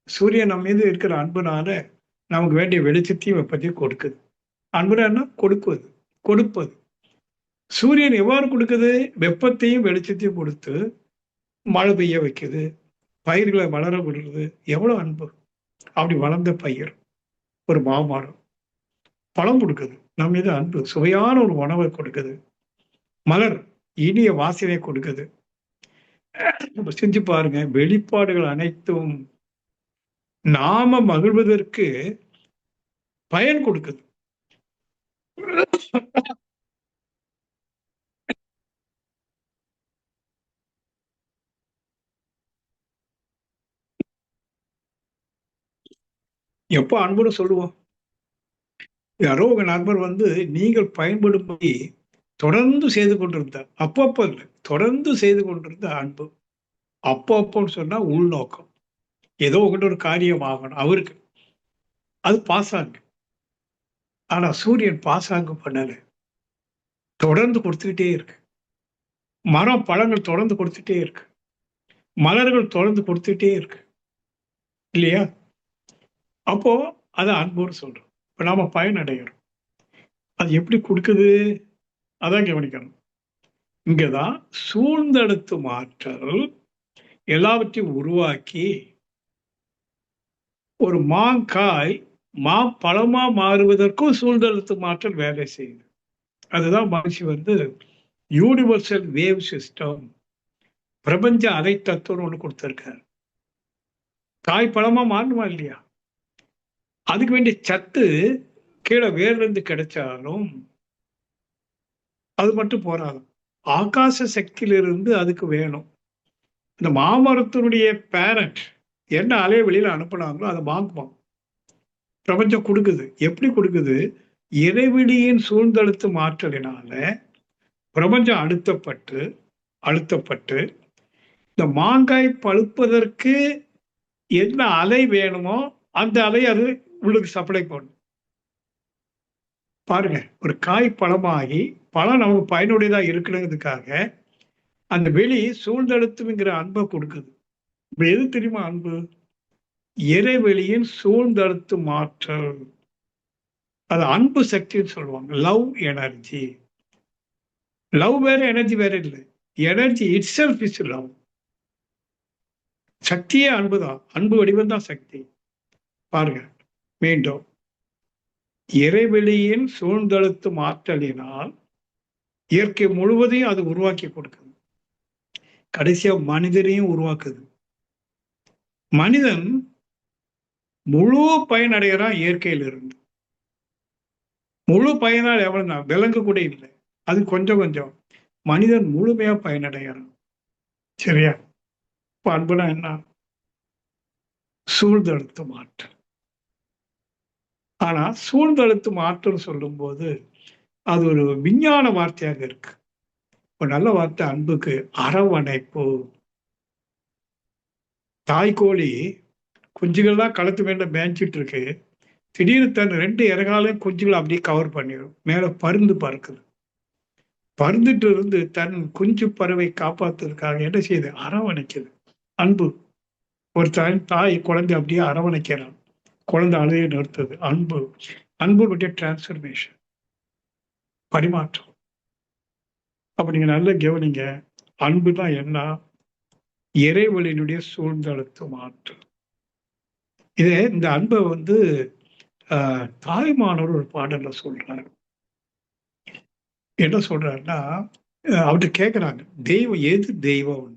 சூரியன் நம்ம மீது இருக்கிற அன்புனால நமக்கு வேண்டிய வெளிச்சத்தையும் வெப்பத்தையும் கொடுக்குது. அன்புனா என்ன? கொடுக்குவது, கொடுப்பது. சூரியன் எவ்வாறு கொடுக்குது? வெப்பத்தையும் வெளிச்சத்தையும் கொடுத்து மழை பெய்ய வைக்குது, பயிர்களை வளர விடுறது. எவ்வளவு அன்பு! அப்படி வளர்ந்த பயிர், ஒரு மாமரம், பழம் கொடுக்குது. நம்ம மீது அன்பு, சுவையான ஒரு உணவை கொடுக்குது. மலர் இனிய வாசனை கொடுக்குது. நம்ம செஞ்சு பாருங்க, வெளிப்பாடுகள் அனைத்தும் நாம மகிழ்வதற்கு பயன் கொடுக்குது. எப்போ அன்புன்னு சொல்லுவோம்? யாரோ உங்க நண்பர் வந்து நீங்கள் பயன்படும்படி தொடர்ந்து செய்து கொண்டிருந்தார். அப்பப்போ இல்லை, தொடர்ந்து செய்து கொண்டிருந்த அன்பு. அப்பப்போன்னு சொன்னா உள்நோக்கம். ஏதோ உங்ககிட்ட ஒரு காரியம் ஆகணும் அவருக்கு. அது பாசாங்கு. ஆனா சூரியன் பாசாங்கு பண்ணல. தொடர்ந்து கொடுத்துக்கிட்டே இருக்கு. மரம் பழங்கள் தொடர்ந்து கொடுத்துட்டே இருக்கு. மலர்கள் தொடர்ந்து கொடுத்துட்டே இருக்கு. இல்லையா? அப்போ அதை அன்புன்னு சொல்றோம். இப்ப நாம பயனடைகிறோம். அது எப்படி கொடுக்குது? அதான் கவனிக்கணும். இங்கதான் சூழ்ந்தெழுத்தும் ஆற்றல் எல்லாவற்றையும் உருவாக்கி ஒரு மாங்காய் பழமா மாறுவதற்கும் சூழ்ந்தெழுத்தும் ஆற்றல் வேலை செய்யுது. அதுதான் மகிழ்ச்சி வந்து யூனிவர்சல் வேவ் சிஸ்டம், பிரபஞ்ச அலை தத்துவம் ஒண்ணு கொடுத்திருக்காரு. காய் பழமா மாறணுமா இல்லையா? அதுக்கு வேண்டிய சத்து கீழே வேர்ல இருந்து கிடைச்சாலும் அது மட்டும் போராது. ஆகாச சக்தியிலிருந்து அதுக்கு வேணும். இந்த மாமரத்தினுடைய பேரண்ட் என்ன அலைய வெளியில அனுப்புனாங்களோ அதை வாங்குவோம். பிரபஞ்சம் கொடுக்குது. எப்படி கொடுக்குது? இறைவெளியின் சூழ்ந்தழுத்தும் ஆற்றலினால பிரபஞ்சம் அழுத்தப்பட்டு இந்த மாங்காய் பழுப்பதற்கு என்ன அலை வேணுமோ அந்த அலை அது உள்ளுக்கு சப்ளை பண்ணும். பாருங்க, ஒரு காய் பழமாகி பழம் நமக்கு பயனுடையதா இருக்கணுங்கிறதுக்காக அந்த வெளி சூழ்ந்தழுத்துங்கிற அன்பை கொடுக்குது. இப்ப எது தெரியுமா அன்பு? இறைவெளியின் சூழ்ந்தழுத்தும் ஆற்றல். அது அன்பு சக்தின்னு சொல்லுவாங்க. Love energy. லவ் வேற, எனர்ஜி வேற இல்லை. Energy it self is love. சக்தியே அன்புதான். அன்பு வடிவம் தான் சக்தி. பாருங்க மீண்டும், இறைவெளியின் சூழ்ந்தழுத்தும் ஆற்றலினால் இயற்கை முழுவதையும் அது உருவாக்கி கொடுக்குது. கடைசியா மனிதனையும் உருவாக்குது. மனிதன் முழு பயனடைகிறான் இயற்கையிலிருந்து. முழு பயனால் எவ்வளவு தான் விலங்கு கூட இல்லை, அது கொஞ்சம் கொஞ்சம். மனிதன் முழுமையா பயனடைகிறான். சரியா? இப்ப அன்புனா என்ன? சூழ்ந்தழுத்தும் ஆற்றல். ஆனா சூழ்ந்தழுத்தும் ஆற்றல் சொல்லும் போது அது ஒரு விஞ்ஞான வார்த்தையாக இருக்கு. ஒரு நல்ல வார்த்தை அன்புக்கு அரவணைப்பு. தாய்கோழி குஞ்சுகள்லாம் களத்து மேல மேய்ச்சிட்டு இருக்கு. திடீர்னு தன் 2 இறகாலையும் குஞ்சுகளை அப்படியே கவர் பண்ணிடும். மேல பருந்து பறக்குது. பருந்துட்டு இருந்து தன் குஞ்சு பறவை காப்பாத்துறதுக்காக என்ன செய்யுது? அரவணைக்குது. அன்பு. ஒரு தாய் குழந்தை அப்படியே அரவணைக்கிறான். குழந்தை அழுகையை நிறுத்துது. அன்பு. அன்புடைய டிரான்ஸ்பர்மேஷன், பரிமாற்றம். அப்ப நீங்க நல்ல கவனிங்க. அன்புதான் என்ன? இறைவழியினுடைய சூழ்ந்தழுத்தும் ஆற்றல். இந்த அன்பை வந்து தாய்மானவர் ஒரு பாடல்ல சொல்றாரு. என்ன சொல்றாருன்னா, அவர்கிட்ட கேட்கிறாங்க, தெய்வம் எது தெய்வம்?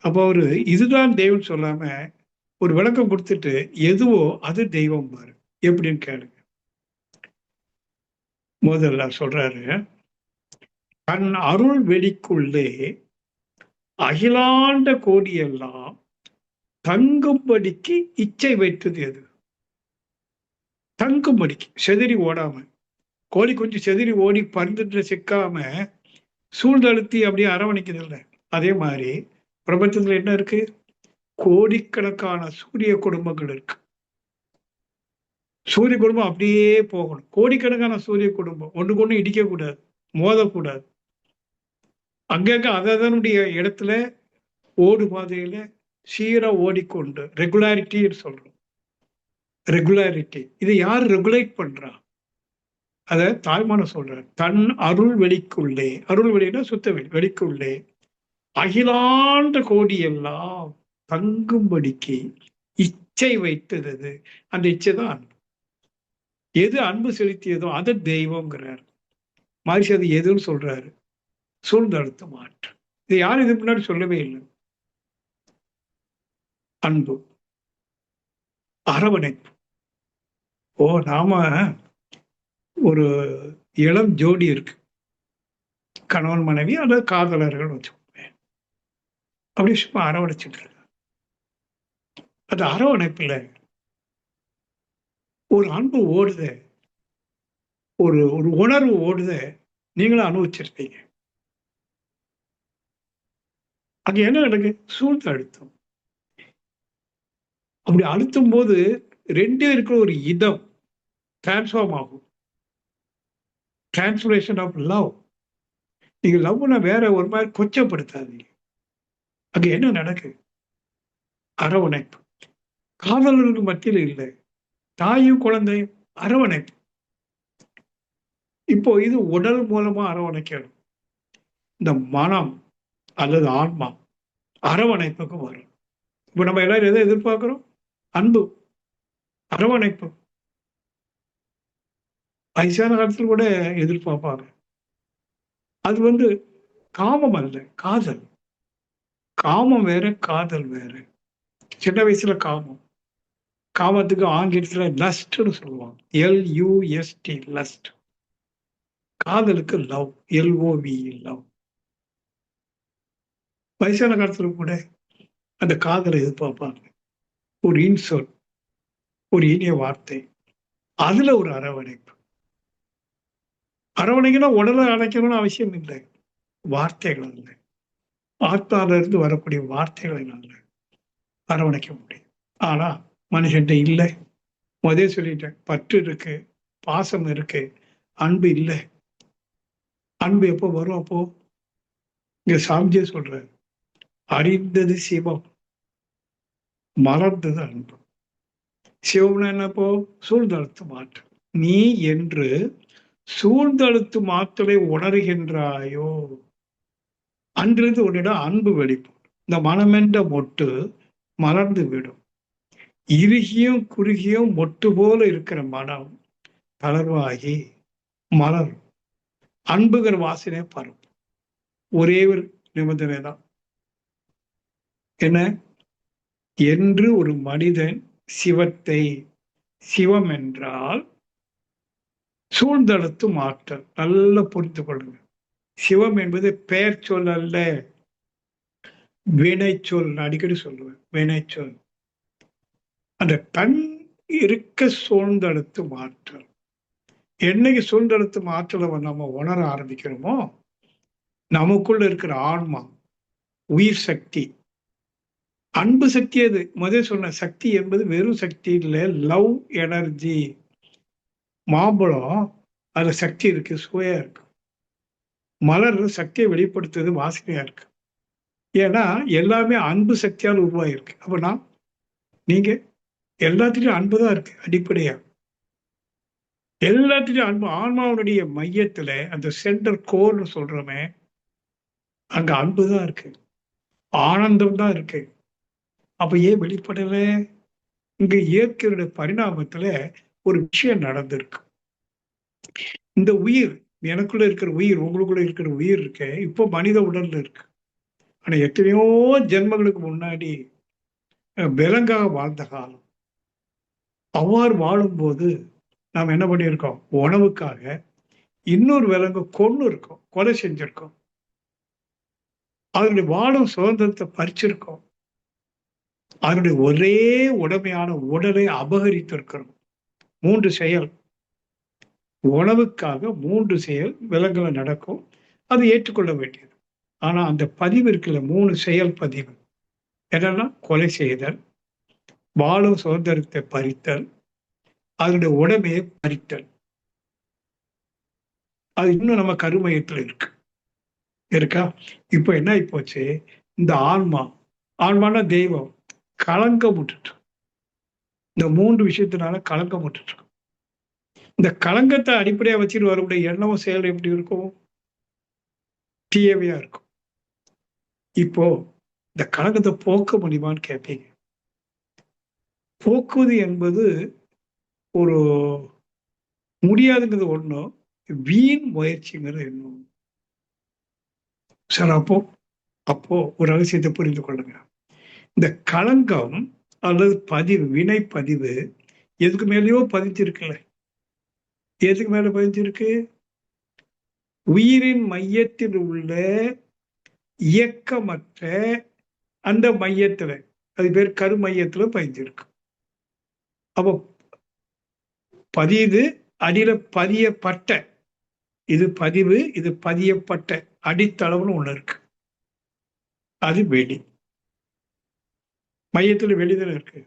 அப்போ அவரு இதுதான் தெய்வம் சொல்லாம ஒரு விளக்கம் கொடுத்துட்டு எதுவோ அது தெய்வம் பாரு எப்படின்னு கேளுங்க. முதல்ல சொல்றாரு, தன் அருள் வெளிக்குள்ளே அகிலாண்ட கோடியெல்லாம் தங்கும்படிக்கு இச்சை வைத்தது எது? தங்கும்படிக்கு, செதறி ஓடாம. கோழி கொஞ்சம் செதறி ஓடி பறந்துட்டு சிக்காம சூழ்ந்தழுத்தி அப்படியே அரவணைக்குது இல்லை? அதே மாதிரி பிரபஞ்சத்துல என்ன இருக்கு? கோடிக்கணக்கான சூரிய குடும்பங்கள் இருக்கு. சூரிய குடும்பம் அப்படியே போகணும். கோடிக்கணக்கான சூரிய குடும்பம் ஒண்ணுக்கு ஒண்ணு இடிக்க கூடாது, மோதக்கூடாது. அங்கங்க அதனுடைய இடத்துல ஓடு பாதையில சீரா ஓடிக்கொண்டு ரெகுலாரிட்டின்னு சொல்றோம். ரெகுலாரிட்டி இதை யார் ரெகுலேட் பண்றா? அத தாய்மான சொல்ற. தன் அருள் வெளிக்குள்ளே, அருள் வெளினா சுத்த வெளி, வெளிக்குள்ளே அகிலாண்ட கோடி எல்லாம் தங்கும்படிக்கு இச்சை வைத்தது. அந்த இச்சை தான் அன்பு. எது அன்பு செலுத்தியதோ அது தெய்வம்ங்கிறார். மகிழ்ச்சி அது எதுன்னு சொல்றாரு? சூழ்ந்தழுத்த மாற்று. இது யாரும் இதுக்கு முன்னாடி சொல்லவே இல்லை. அன்பு. அரவணைப்பு. நாம ஒரு இளம் ஜோடி இருக்கு, கணவன் மனைவி அல்லது காதலர்கள் வச்சுக்கோங்க. அப்படி சும்மா அரவணைச்சிட்டு இருக்கு. அது அரவணைப்புல ஒரு அன்பு ஓடுது, ஒரு ஒரு உணர்வு ஓடுது, நீங்களும் அனுபவிச்சிருப்பீங்க. அங்க என்ன நடக்கு? சூழ்ந்து அழுத்தம். அப்படி அழுத்தும் போது ரெண்டே இருக்கிற ஒரு இதம் டிரான்ஸ்ஃபார்ம் ஆகும். Transformation of love. நீங்க லவ்னா வேற ஒரு மாதிரி கொச்சப்படுத்தாதீங்க. அங்க என்ன நடக்கு? அரவணைப்பு. காதலர்களுக்கு மத்தியில் இல்லை, தாயும் குழந்தையும் அரவணைப்பு. இப்போ இது உடல் மூலமா அரவணைக்கணும். இந்த மனம் அல்லது ஆன்மா அரவணைப்புக்கு வரும். இப்ப நம்ம எல்லாரும் எதை எதிர்பார்க்கிறோம்? அன்பு, அரவணைப்பு. வயசான காலத்துல கூட எதிர்பார்ப்பாங்க. அது காமம் அல்ல, காதல். காமம் வேற, காதல் வேற. சின்ன வயசுல காமம். காமத்துக்கு ஆங்கிலத்துல லஸ்ட்னு சொல்லுவாங்க. LUST, lost. காதலுக்கு லவ், LOVE, லவ். வயசான காலத்துல கூட அந்த காதலை எதிர்பார்ப்பாங்க. ஒரு இன்சொல், ஒரு இனிய வார்த்தை, அதுல ஒரு அரவணைப்பு. அரவணைக்கணும் உடலை அணைக்கணும்னு அவசியம் இல்லை. வார்த்தைகள் இல்லை, ஆத்மால இருந்து வரக்கூடிய வார்த்தைகளினால அரவணைக்க முடியும். ஆனா மனுஷன்ட்ட இல்லை. முதலே சொல்லிட்டேன், பற்று இருக்கு, பாசம் இருக்கு, அன்பு இல்லை. அன்பு எப்போ வரும்? அப்போ இங்க சாமிஜே சொல்றாரு, அறிந்தது சிவம், மலர்ந்தது அன்பு. சிவம்னா என்னப்போ? சூழ்ந்தழுத்து மாற்றம். நீ என்று சூழ்ந்தழுத்து மாற்றலை உணர்கின்றாயோ அன்றிருந்து உன்னிடம் அன்பு வெளிப்படும். இந்த மனமென்ற மொட்டு மலர்ந்து விடும். இறுகியும் குறுகியும் மொட்டு போல இருக்கிற மனம் தளர்வாகி மலரும். அன்புகிற வாசனை பரவும். ஒரே ஒரு நிபந்தனை தான். என்ன? என்று ஒரு மனிதன் சிவத்தை, சிவம் என்றால் சூழ்ந்தழுத்து மாற்றல். நல்லா புரிந்து கொள்ளுங்க. சிவம் என்பது பெயர் சொல் அல்ல, வினை சொல். அடிக்கடி சொல்லுவேன், வினை சொல். அந்த தன் இருக்க சூழ்ந்தழுத்து மாற்றல். என்னைக்கு சூழ்ந்தழுத்து மாற்றலை நம்ம உணர ஆரம்பிக்கிறோமோ, நமக்குள்ள இருக்கிற ஆன்மா, உயிர் சக்தி, அன்பு சக்தி. அது முதல் சொன்ன சக்தி என்பது வெறும் சக்தி இல்லை, லவ் எனர்ஜி. மாம்பழம் அதுல சக்தி இருக்கு, சுவையா இருக்கு. மலர் சக்தியை வெளிப்படுத்துறது வாசனையா இருக்கு. ஏன்னா எல்லாமே அன்பு சக்தியால் உருவாயிருக்கு. அப்ப நீங்க எல்லாத்திலையும் அன்புதான் இருக்கு அடிப்படையா. எல்லாத்திலையும் அன்பு. ஆன்மாவுடைய மையத்துல அந்த சென்டர் கோர்னு சொல்றோமே, அங்க அன்புதான் இருக்கு, ஆனந்தம் தான் இருக்கு. அப்ப ஏன் வெளிப்படல? இங்க இயற்கையுடைய பரிணாமத்துல ஒரு விஷயம் நடந்திருக்கு. இந்த உயிர், எனக்குள்ள இருக்கிற உயிர், உங்களுக்குள்ள இருக்கிற உயிர் இருக்கு, இப்போ மனித உடல்ல இருக்கு. ஆனா எத்தனையோ ஜென்மங்களுக்கு முன்னாடி விலங்காக வாழ்ந்த காலம். அவ்வாறு வாழும்போது நாம் என்ன பண்ணியிருக்கோம்? உணவுக்காக இன்னொரு விலங்கு கொன்னு இருக்கோம், கொலை செஞ்சிருக்கோம். அதனுடைய வாழும் சுதந்திரத்தை பறிச்சிருக்கோம். அதனுடைய ஒரே உடமையான உடலை அபகரித்திருக்கிறோம். 3 செயல். உணவுக்காக 3 செயல் விலங்குல நடக்கும். அது ஏற்றுக்கொள்ள வேண்டியது. ஆனா அந்த பதிவு இருக்குல்ல, 3 செயல் பதிவு. என்னன்னா, கொலை செய்தல், வாழும் சுதந்திரத்தை பறித்தல், அதனுடைய உடமையை பறித்தல். அது இன்னும் நம்ம கருமையத்தில் இருக்கா? இப்ப என்ன ஆகி போச்சு? இந்த ஆன்மான தெய்வம் களங்கம் விட்டுட்டு, இந்த 3 விஷயத்தினால களங்கம் விட்டுட்டு. இந்த களங்கத்தை அடிப்படையா வச்சுட்டு வரக்கூடிய எண்ணமும் செயல் எப்படி இருக்கும்? தீயவையா இருக்கும். இப்போ இந்த களங்கத்தை போக்க முடியுமான்னு கேட்பீங்க. போக்குவது என்பது ஒரு முடியாதுங்கிறது ஒண்ணும், வீண் முயற்சிங்கிறது இன்னும். சார், அப்போ ஒரு ரகசியத்தை புரிந்து கொள்ளுங்க. இந்த களங்கம் அல்லது பதிவு, வினை பதிவு எதுக்கு மேலேயோ பதிஞ்சிருக்குல்ல. எதுக்கு மேல பதிஞ்சிருக்கு? உயிரின் மையத்தில் உள்ள இயக்கமற்ற அந்த மையத்துல, அது பேர் கருமையத்துல பதிஞ்சிருக்கு. அப்போ பதியுது, அடியில பதியப்பட்ட, இது பதிவு, இது பதியப்பட்ட அடித்தளவுன்னு ஒண்ணு இருக்கு. அது வெளி. மையத்துல வெளிதானே இருக்கு.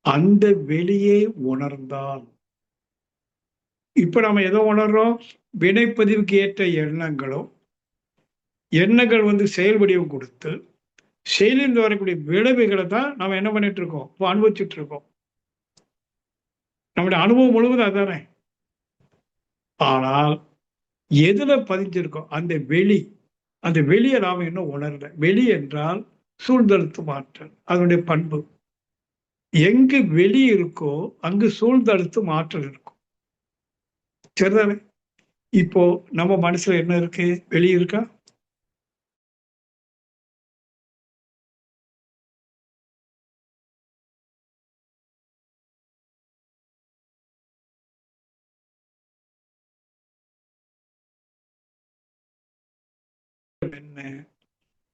அந்த வெளியை உணர்ந்தால், இப்ப நம்ம எதோ உணர்றோம்? வினைப்பதிவுக்கு ஏற்ற எண்ணங்களும், எண்ணங்கள் வந்து செயல் வடிவம் கொடுத்து, செயலில் வரக்கூடிய விளைவுகளை தான் நம்ம என்ன பண்ணிட்டு இருக்கோம்? இப்போ அனுபவிச்சுட்டு இருக்கோம். நம்முடைய அனுபவம் முழுவதும் அதுதானே. ஆனால் எதுல பதிஞ்சிருக்கோம்? அந்த வெளி. அந்த வெளியை நாம இன்னும் உணரல. வெளி என்றால் சூழ்ந்தழுத்து மாற்றல், அதனுடைய பண்பு. எங்கு வெளி இருக்கோ அங்கு சூழ்ந்தழுத்து மாற்றல் இருக்கும். சரிதானே? இப்போ நம்ம மனசுல என்ன இருக்கு? வெளி இருக்கா? என்ன?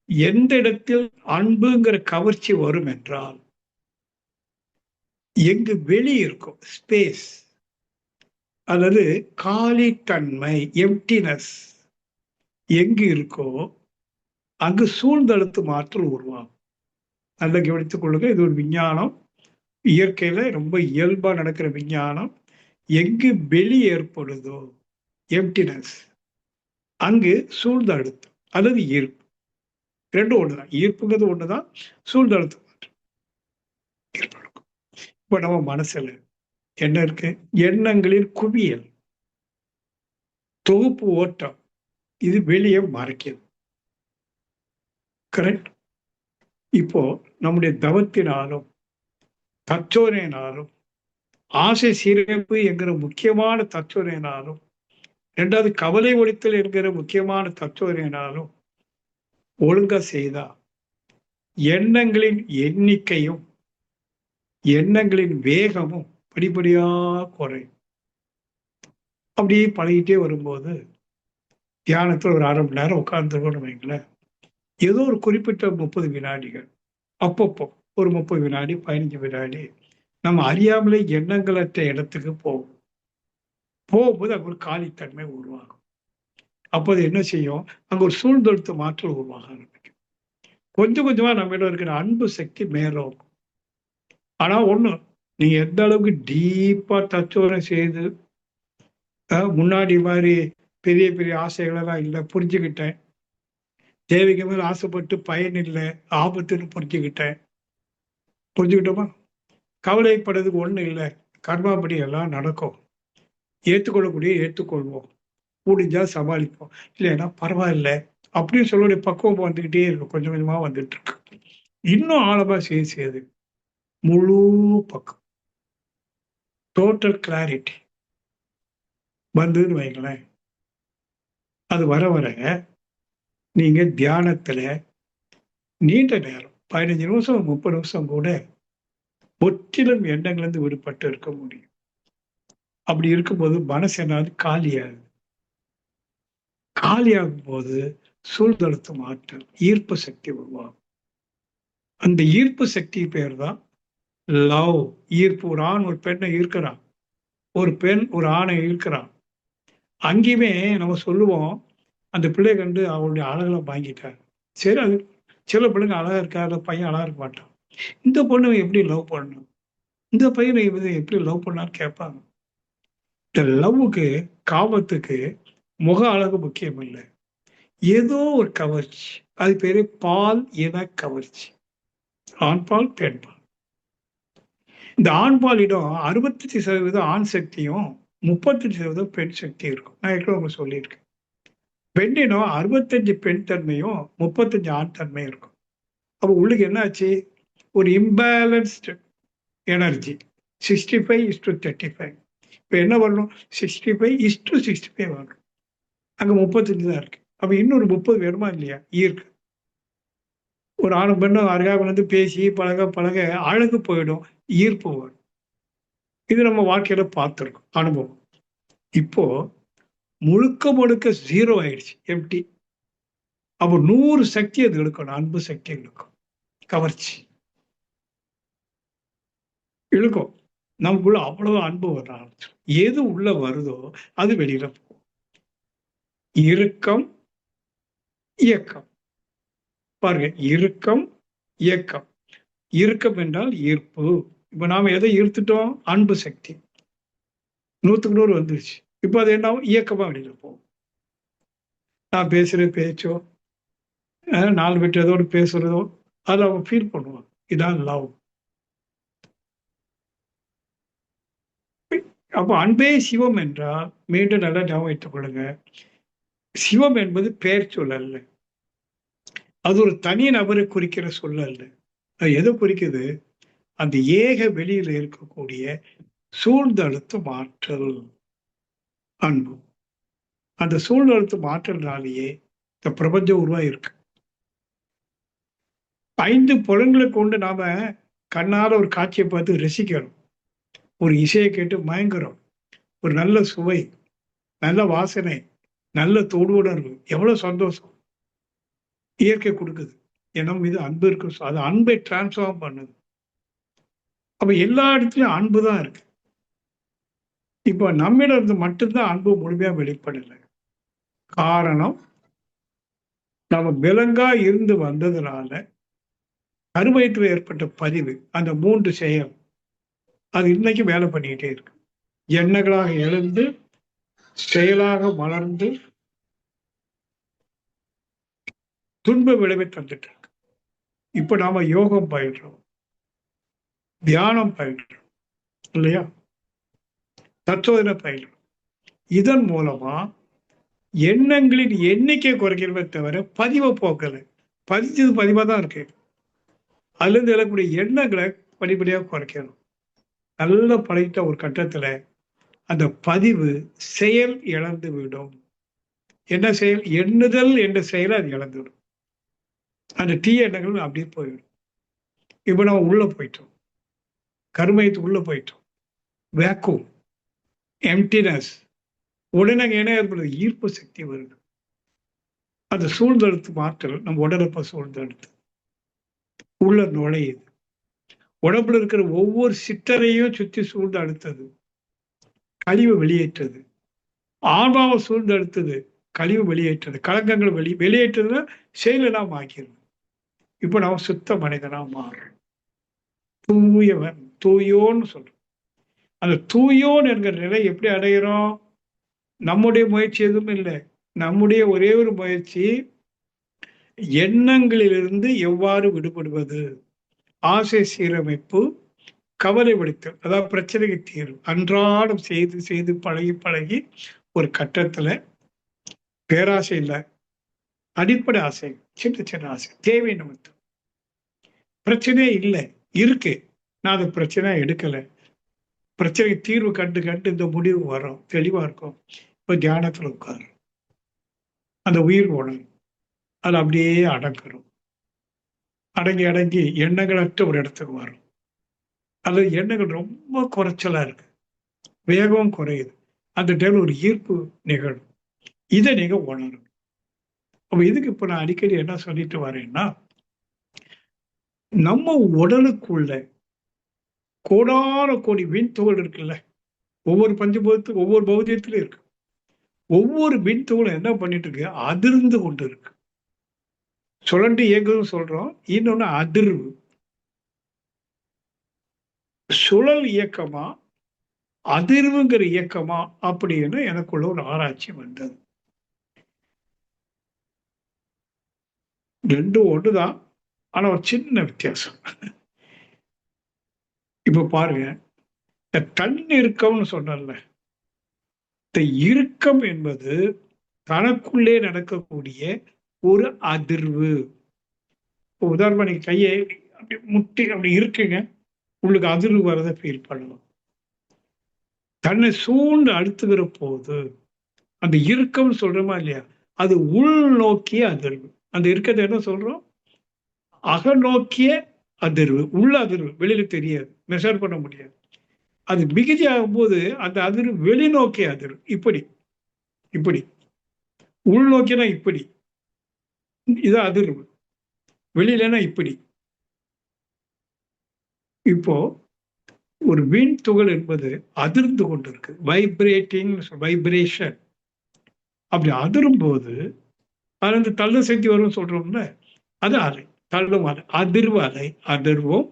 எந்த இடத்தில் அன்புங்கிற கவர்ச்சி வரும் என்றால், எங்கு வெளி இருக்கும், ஸ்பேஸ், அல்லது காலித்தன்மை, எம்டினஸ் எங்கு இருக்கோ அங்கு சூழ்ந்தழுத்து மாற்றல் உருவாகும். நல்லா கவனித்துக் கொள்ளுங்க. இது ஒரு விஞ்ஞானம். இயற்கையில ரொம்ப இயல்பா நடக்கிற விஞ்ஞானம். எங்கு வெளி ஏற்படுதோ, எம்டினஸ், அங்கு சூழ்ந்த அழுத்தம் அல்லது ஈர்ப்பு. ரெண்டும் ஒண்ணுதான். ஈர்ப்புங்கிறது ஒண்ணுதான், சூழ்ந்த அழுத்தம் ஏற்படும். இப்ப நம்ம மனசுல என்ன இருக்கு? எண்ணங்களின் குவியல், தொகுப்பு ஓட்டம். இது வெளியே மறைக்குது. கரெக்ட்? இப்போ நம்முடைய தவத்தினாலும் தற்சோதனையினாலும், ஆசை சீரமைப்பு என்கிற முக்கியமான தற்சோதனையினாலும், இரண்டாவது கவலை ஒழித்தல் என்கிற முக்கியமான தற்சோதனையினாலும் ஒழுங்கா செய்தா எண்ணங்களின் எண்ணிக்கையும் எண்ணங்களின் வேகமும் படிப்படியா குறையும். அப்படியே பழகிட்டே வரும்போது தியானத்தில் ஒரு 1/2 மணி நேரம் உட்கார்ந்துருக்கோம்னு வைங்களேன், ஏதோ ஒரு குறிப்பிட்ட 30 வினாடிகள், அப்பப்போ ஒரு 30 வினாடி 15 வினாடி நம்ம அறியாமலே எண்ணங்களற்ற இடத்துக்கு போகும். போகும்போது அங்க ஒரு காலித்தன்மை உருவாகும். அப்போது என்ன செய்யும்? அங்க ஒரு சூழ்ந்தெழுத்து மாற்றல் உருவாக ஆரம்பிக்கும். கொஞ்சம் கொஞ்சமா நம்மிடம் இருக்கிற அன்பு சக்தி மேலோக்கும். ஆனா ஒண்ணு, நீங்க எந்த அளவுக்கு டீப்பா தற்சோதனை செய்து முன்னாடி மாதிரி பெரிய பெரிய ஆசைகள் எல்லாம் இல்லை, புரிஞ்சுக்கிட்டேன், தேவைக்கு மேல ஆசைப்பட்டு பயன் இல்லை, ஆபத்துன்னு புரிஞ்சுக்கிட்டேன். புரிஞ்சுக்கிட்டோமா? கவலைப்படுறதுக்கு ஒண்ணு இல்லை, கர்மாபடி எல்லாம் நடக்கும், ஏற்றுக்கொள்ளக்கூடிய ஏற்றுக்கொள்வோம், முடிஞ்சா சமாளிப்போம், இல்லைன்னா பரவாயில்ல அப்படின்னு சொல்லக்கூடிய பக்குவம் வந்துகிட்டே இருக்கும். கொஞ்சம் கொஞ்சமா வந்துட்டு இருக்கு. இன்னும் ஆழமா செய்து முழு பக்கம் டோட்டல் கிளாரிட்டி வந்ததுன்னு வைங்களேன். அது வர வர நீங்க தியானத்துல நீண்ட நேரம் 15 நிமிஷம் 30 நிமிஷம் கூட முற்றிலும் எண்ணங்கள்லேருந்து விடுபட்டு இருக்க முடியும். அப்படி இருக்கும்போது மனசு என்னாவது காலியாகுது. காலியாகும் போது சூழ்ந்தழுத்து மாற்றல், ஈர்ப்பு சக்தி உருவாகும். அந்த ஈர்ப்பு சக்தி பேர் தான் லவ். ஈர்ப்பு. ஒரு ஆண் ஒரு பெண்ணை ஈர்க்கிறான், ஒரு பெண் ஒரு ஆணை ஈர்க்கிறான். அங்கேயுமே நம்ம சொல்லுவோம், அந்த பிள்ளை கண்டு அவளுடைய அழகுல வாங்கிட்டார். சரி, அது சில பிள்ளைங்க அழகா இருக்கா, அந்த பையன் அழகா இருக்க மாட்டான். இந்த பொண்ணு எப்படி லவ் பண்ணணும், இந்த பையனை எப்படி லவ் பண்ணான்னு கேட்பாங்க. இந்த லவ்வுக்கு, காமத்துக்கு முக அழகு முக்கியம் இல்லை, ஏதோ ஒரு கவர்ச்சி. அது பேரு பால் இன கவர்ச்சி. ஆண்பால் பெண்பால். இந்த ஆண்பாலிடம் 65% ஆண் சக்தியும் 35% பெண் சக்தி இருக்கும். நான் ஏற்கனவே உங்களுக்கு சொல்லியிருக்கேன். பெண்ணிடம் 65 பெண் தன்மையும் 35 ஆண் தன்மையும் இருக்கும். அப்போ உள்ளுக்கு என்ன ஆச்சு? ஒரு இம்பேலன்ஸ்டு எனர்ஜி. 65:35. இப்போ என்ன வரணும்? 65:65 வரணும். அங்க 35 தான் இருக்கு. அப்ப இன்னொரு 30 வேணுமா இல்லையா? ஈர்க்கு. ஒரு ஆணும் பெண்ணும் அருகாமல் வந்து பேசி பழக பழக அழகு போயிடும், ஈர்ப்பு வரும். இது நம்ம வாழ்க்கையில பார்த்துருக்கோம், அனுபவம். இப்போ முழுக்க முழுக்க 0 ஆயிடுச்சு, எம்ப்டி. அப்போ 100 சக்தி அது இழுக்கணும், அன்பு சக்தி இழுக்கும், கவர்ச்சி இழுக்கும். நமக்குள்ள அவ்வளவு அன்பு வர ஆரம்பிச்சிடும். எது உள்ள வருதோ அது வெளியில போகும். இறுக்கம், இயக்கம். பாருங்க, இறுக்கம், இயக்கம். இறுக்கம் என்றால் ஈர்ப்பு. இப்ப நாம எதை ஈர்த்துட்டோம்? அன்பு சக்தி 100க்கு 100 வந்துருச்சு. இப்ப அது என்ன ஆகும்? இயக்கமா வெளியில போகும். நான் பேசுற பேச்சோ, 4 பேர் ஏதோடு பேசுறதோ, அதை அவங்க ஃபீல் பண்ணுவாங்க. இதான் லவ். அப்போ அன்பே சிவம் என்றால், மீண்டும் நல்லா ஞாபகம் வைத்துக் கொள்ளுங்க, சிவம் என்பது பெயர் சொல் அல்ல. அது ஒரு தனி நபரை குறிக்கிற சொல் அல்ல. அது எதை குறிக்குது? அந்த ஏக வெளியில இருக்கக்கூடிய சூழ்ந்தழுத்தும் ஆற்றல் அன்பு. அந்த சூழ்ந்தழுத்தும் ஆற்றல்னாலேயே இந்த பிரபஞ்சம் உருவாயிருக்கு. 5 புலன்களை கொண்டு நாம கண்ணால ஒரு காட்சியை பார்த்து ரசிக்கிறோம், ஒரு இசையை கேட்டு மயங்குறோம், ஒரு நல்ல சுவை, நல்ல வாசனை, நல்ல தொடு உணர்வு, எவ்வளவு சந்தோஷம் இயற்கை கொடுக்குது. ஏன்னா மீது அன்பு இருக்கு, அது அன்பை டிரான்ஸ்ஃபார்ம் பண்ணுது. அப்ப எல்லா இடத்துலயும் அன்பு தான் இருக்கு. இப்போ நம்மிடம் இருந்து மட்டும்தான் அன்பு முழுமையா வெளிப்படலை. காரணம், நம்ம விலங்கா இருந்து வந்ததுனால கருவயத்தில் ஏற்பட்ட பதிவு, அந்த 3 செயல் அது இன்னைக்கு வேலை பண்ணிக்கிட்டே இருக்கு. எண்ணங்களாக எழுந்து செயலாக மலர்ந்து துன்ப விளைவை தந்துட்டு இருக்கு. இப்ப நாம யோகம் பயின்றோம், தியானம் பயின்றோம் இல்லையா, தத்துவத்தை பயின்றோம். இதன் மூலமா எண்ணங்களின் எண்ணிக்கை குறைக்கிறத தவிர பதிவை போக்கல. பதிச்சது பதிவா தான் இருக்கு. அதுல இருந்து எழக்கூடிய எண்ணங்களை படிப்படியாக குறைக்கணும். நல்ல படைத்த ஒரு கட்டத்துல அந்த பதிவு செயல் இழந்து விடும். என்ன செயல்? எண்ணுதல் என்ற செயலை அது இழந்துவிடும். அந்த தீய எண்ணங்கள் அப்படியே போயிடும். இப்ப நம்ம உள்ள போயிட்டோம், கருமையத்துக்கு உள்ள போயிட்டோம், வேக்கூம், எம்டினஸ். உடனே என்ன ஏற்படுது? ஈர்ப்பு சக்தி வருது. அந்த சூழ்ந்தெழுத்து மாற்றல் நம்ம உடலப்ப சூழ்ந்தெழுத்து உள்ள நுழையுது. உடம்புல இருக்கிற ஒவ்வொரு சிற்றறையும் சுற்றி சூழ்ந்து அழுத்தது, கழிவு வெளியேற்றது. ஆன்மாவை சூழ்ந்து அழுத்தது, கழிவு வெளியேற்றது. கலங்கங்கள் வெளியேற்றதுன்னா செயலெல்லாம் ஆக்கிடுது. இப்ப நம்ம சுத்த மனிதனா மாறுறோம். தூயவன், தூயோன்னு சொல்றோம். அந்த தூயோன் என்கிற நிலை எப்படி அடைகிறோம்? நம்முடைய முயற்சி எதுவும் இல்லை. நம்முடைய ஒரே ஒரு முயற்சி, எண்ணங்களிலிருந்து எவ்வாறு விடுபடுவது, ஆசை சீரமைப்பு, கவலை விடுத்தல், அதாவது பிரச்சனைக்கு தீர்வு. அன்றாடம் செய்து செய்து பழகி பழகி ஒரு கட்டத்துல பேராசை இல்லை, அடிப்படை ஆசை, சின்ன சின்ன ஆசை, தேவை நிமித்தம். பிரச்சனையே இல்லை, இருக்கு, நான் அந்த பிரச்சனை எடுக்கல. பிரச்சனைக்கு தீர்வு கண்டு கண்டு இந்த முடிவு வரும், தெளிவா இருக்கும். இப்ப தியானத்துல உட்காரு, அந்த உயிர் உணரும், அது அப்படியே அடங்குறோம். அடங்கி அடங்கி எண்ணங்களற்ற ஒரு இடத்துக்கு வரும். அல்லது எண்ணங்கள் ரொம்ப குறைச்சலா இருக்கு, வேகம் குறையுது, அந்த டைம்ல ஒரு ஈர்ப்பு நிகழும். இதை நீங்க உணரணும். அப்ப இதுக்கு இப்ப நான் அடிக்கடி என்ன சொல்லிட்டு வரேன்னா, நம்ம உடலுக்குள்ள கோடான கோடி விண்துகள் இருக்குல்ல, ஒவ்வொரு பஞ்சபூதத்துக்கும் ஒவ்வொரு பௌதியத்திலும் இருக்கு. ஒவ்வொரு விண்துகளும் என்ன பண்ணிட்டு இருக்கு? அதிர்ந்து கொண்டு இருக்கு. சுழண்டு இயங்குதுன்னு சொல்றோம், இன்னொன்னு அதிர்வு. சுழல் இயக்கமா அதிர்வுங்கிற இயக்கமா அப்படின்னு எனக்குள்ள ஒரு ஆராய்ச்சி வந்தது. ரெண்டும் ஒண்ணுதான், ஆனா ஒரு சின்ன வித்தியாசம். இப்ப பாருங்க, இந்த தன் இறுக்கம்னு சொன்னல, இந்த இறுக்கம் என்பது தனக்குள்ளே நடக்கக்கூடிய ஒரு அதிர்வு. உதாரணமா நீங்க கையை அப்படி முட்டி அப்படி இருக்குங்க, உங்களுக்கு அதிர்வு வரதை ஃபீல் பண்ணலாம். தன்னை சூழ்ந்து அழுத்துகிற போது அந்த இறுக்கம் சொல்றோமா இல்லையா, அது உள்நோக்கிய அதிர்வு. அந்த இறுக்கத்தை என்ன சொல்றோம்? அகநோக்கிய அதிர்வு, உள்ள அதிர்வு, வெளியில தெரியாது, மெஷர் பண்ண முடியாது. அது மிகுதி ஆகும்போது அந்த அதிர்வு வெளிநோக்கிய அதிர்வு. இப்படி இப்படி உள்நோக்கினா இப்படி, இது அதிர்வு. வெளியிலனா இப்படி. இப்போ ஒரு வீண் துகள் என்பது அதிர்ந்து கொண்டிருக்கு, வைப்ரேட்டிங், வைப்ரேஷன். அப்படி அதிரும் போது அது அந்த தள்ளு சக்தி வரும் சொல்றோம்ல, அது அலை, தள்ளும் அலை, அதிர்வு அலை, அதிர்வும்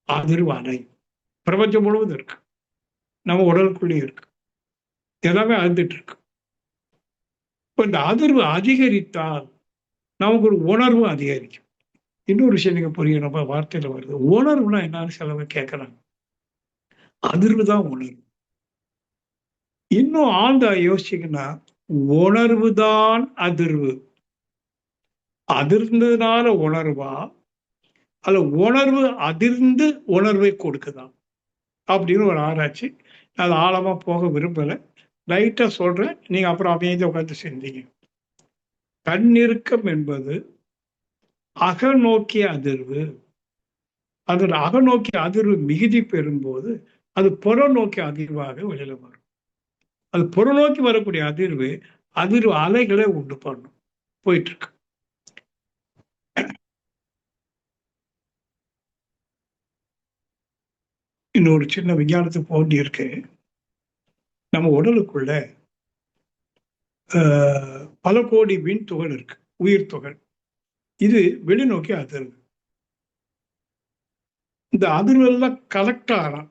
அதிர்வு அலை பிரபஞ்சம் முழுவதும் இருக்கு, நம்ம உடலுக்குள்ளேயும் இருக்கு, எல்லாமே அழுந்துட்டு இருக்கு. இப்போ இந்த அதிர்வு அதிகரித்தால் நமக்கு ஒரு உணர்வு அதிகரிக்கும். இன்னொரு விஷயம் நீங்க புரியணும், நம்ம வார்த்தையில வருது, உணர்வுனா என்னன்னு சிலவங்க கேட்கறாங்க. அதிர்வு தான் உணர்வு. இன்னும் ஆழ்ந்தா யோசிச்சீங்கன்னா, உணர்வு தான் அதிர்வு. அதிர்ந்ததுனால உணர்வா, அல்ல உணர்வு அதிர்ந்து உணர்வை கொடுக்குதான் அப்படின்னு ஒரு ஆராய்ச்சி. அது ஆழமா போக விரும்பல, லைட்டா சொல்றேன், நீங்க அப்புறம் அமைதியா உட்கார்ந்து சிந்திங்க. தன்னிருக்கம் என்பது அகநோக்கிய அதிர்வு. அதோட அகநோக்கிய அதிர்வு மிகுதி பெறும்போது அது புறநோக்கிய அதிர்வாக வெளியில வரும். அது புறநோக்கி வரக்கூடிய அதிர்வு அதிர்வு அலைகளை உண்டு பண்ணும், போயிட்டு இருக்கு. இன்னொரு சின்ன விஞ்ஞானத்துக்கு போண்டி இருக்கு. நம்ம உடலுக்குள்ள பல கோடி விண் துகள் இருக்கு, உயிர் துகள். இது வெளிநோக்கி அதிர்வு. இந்த அதிர்வு எல்லாம் கலெக்ட் ஆனா,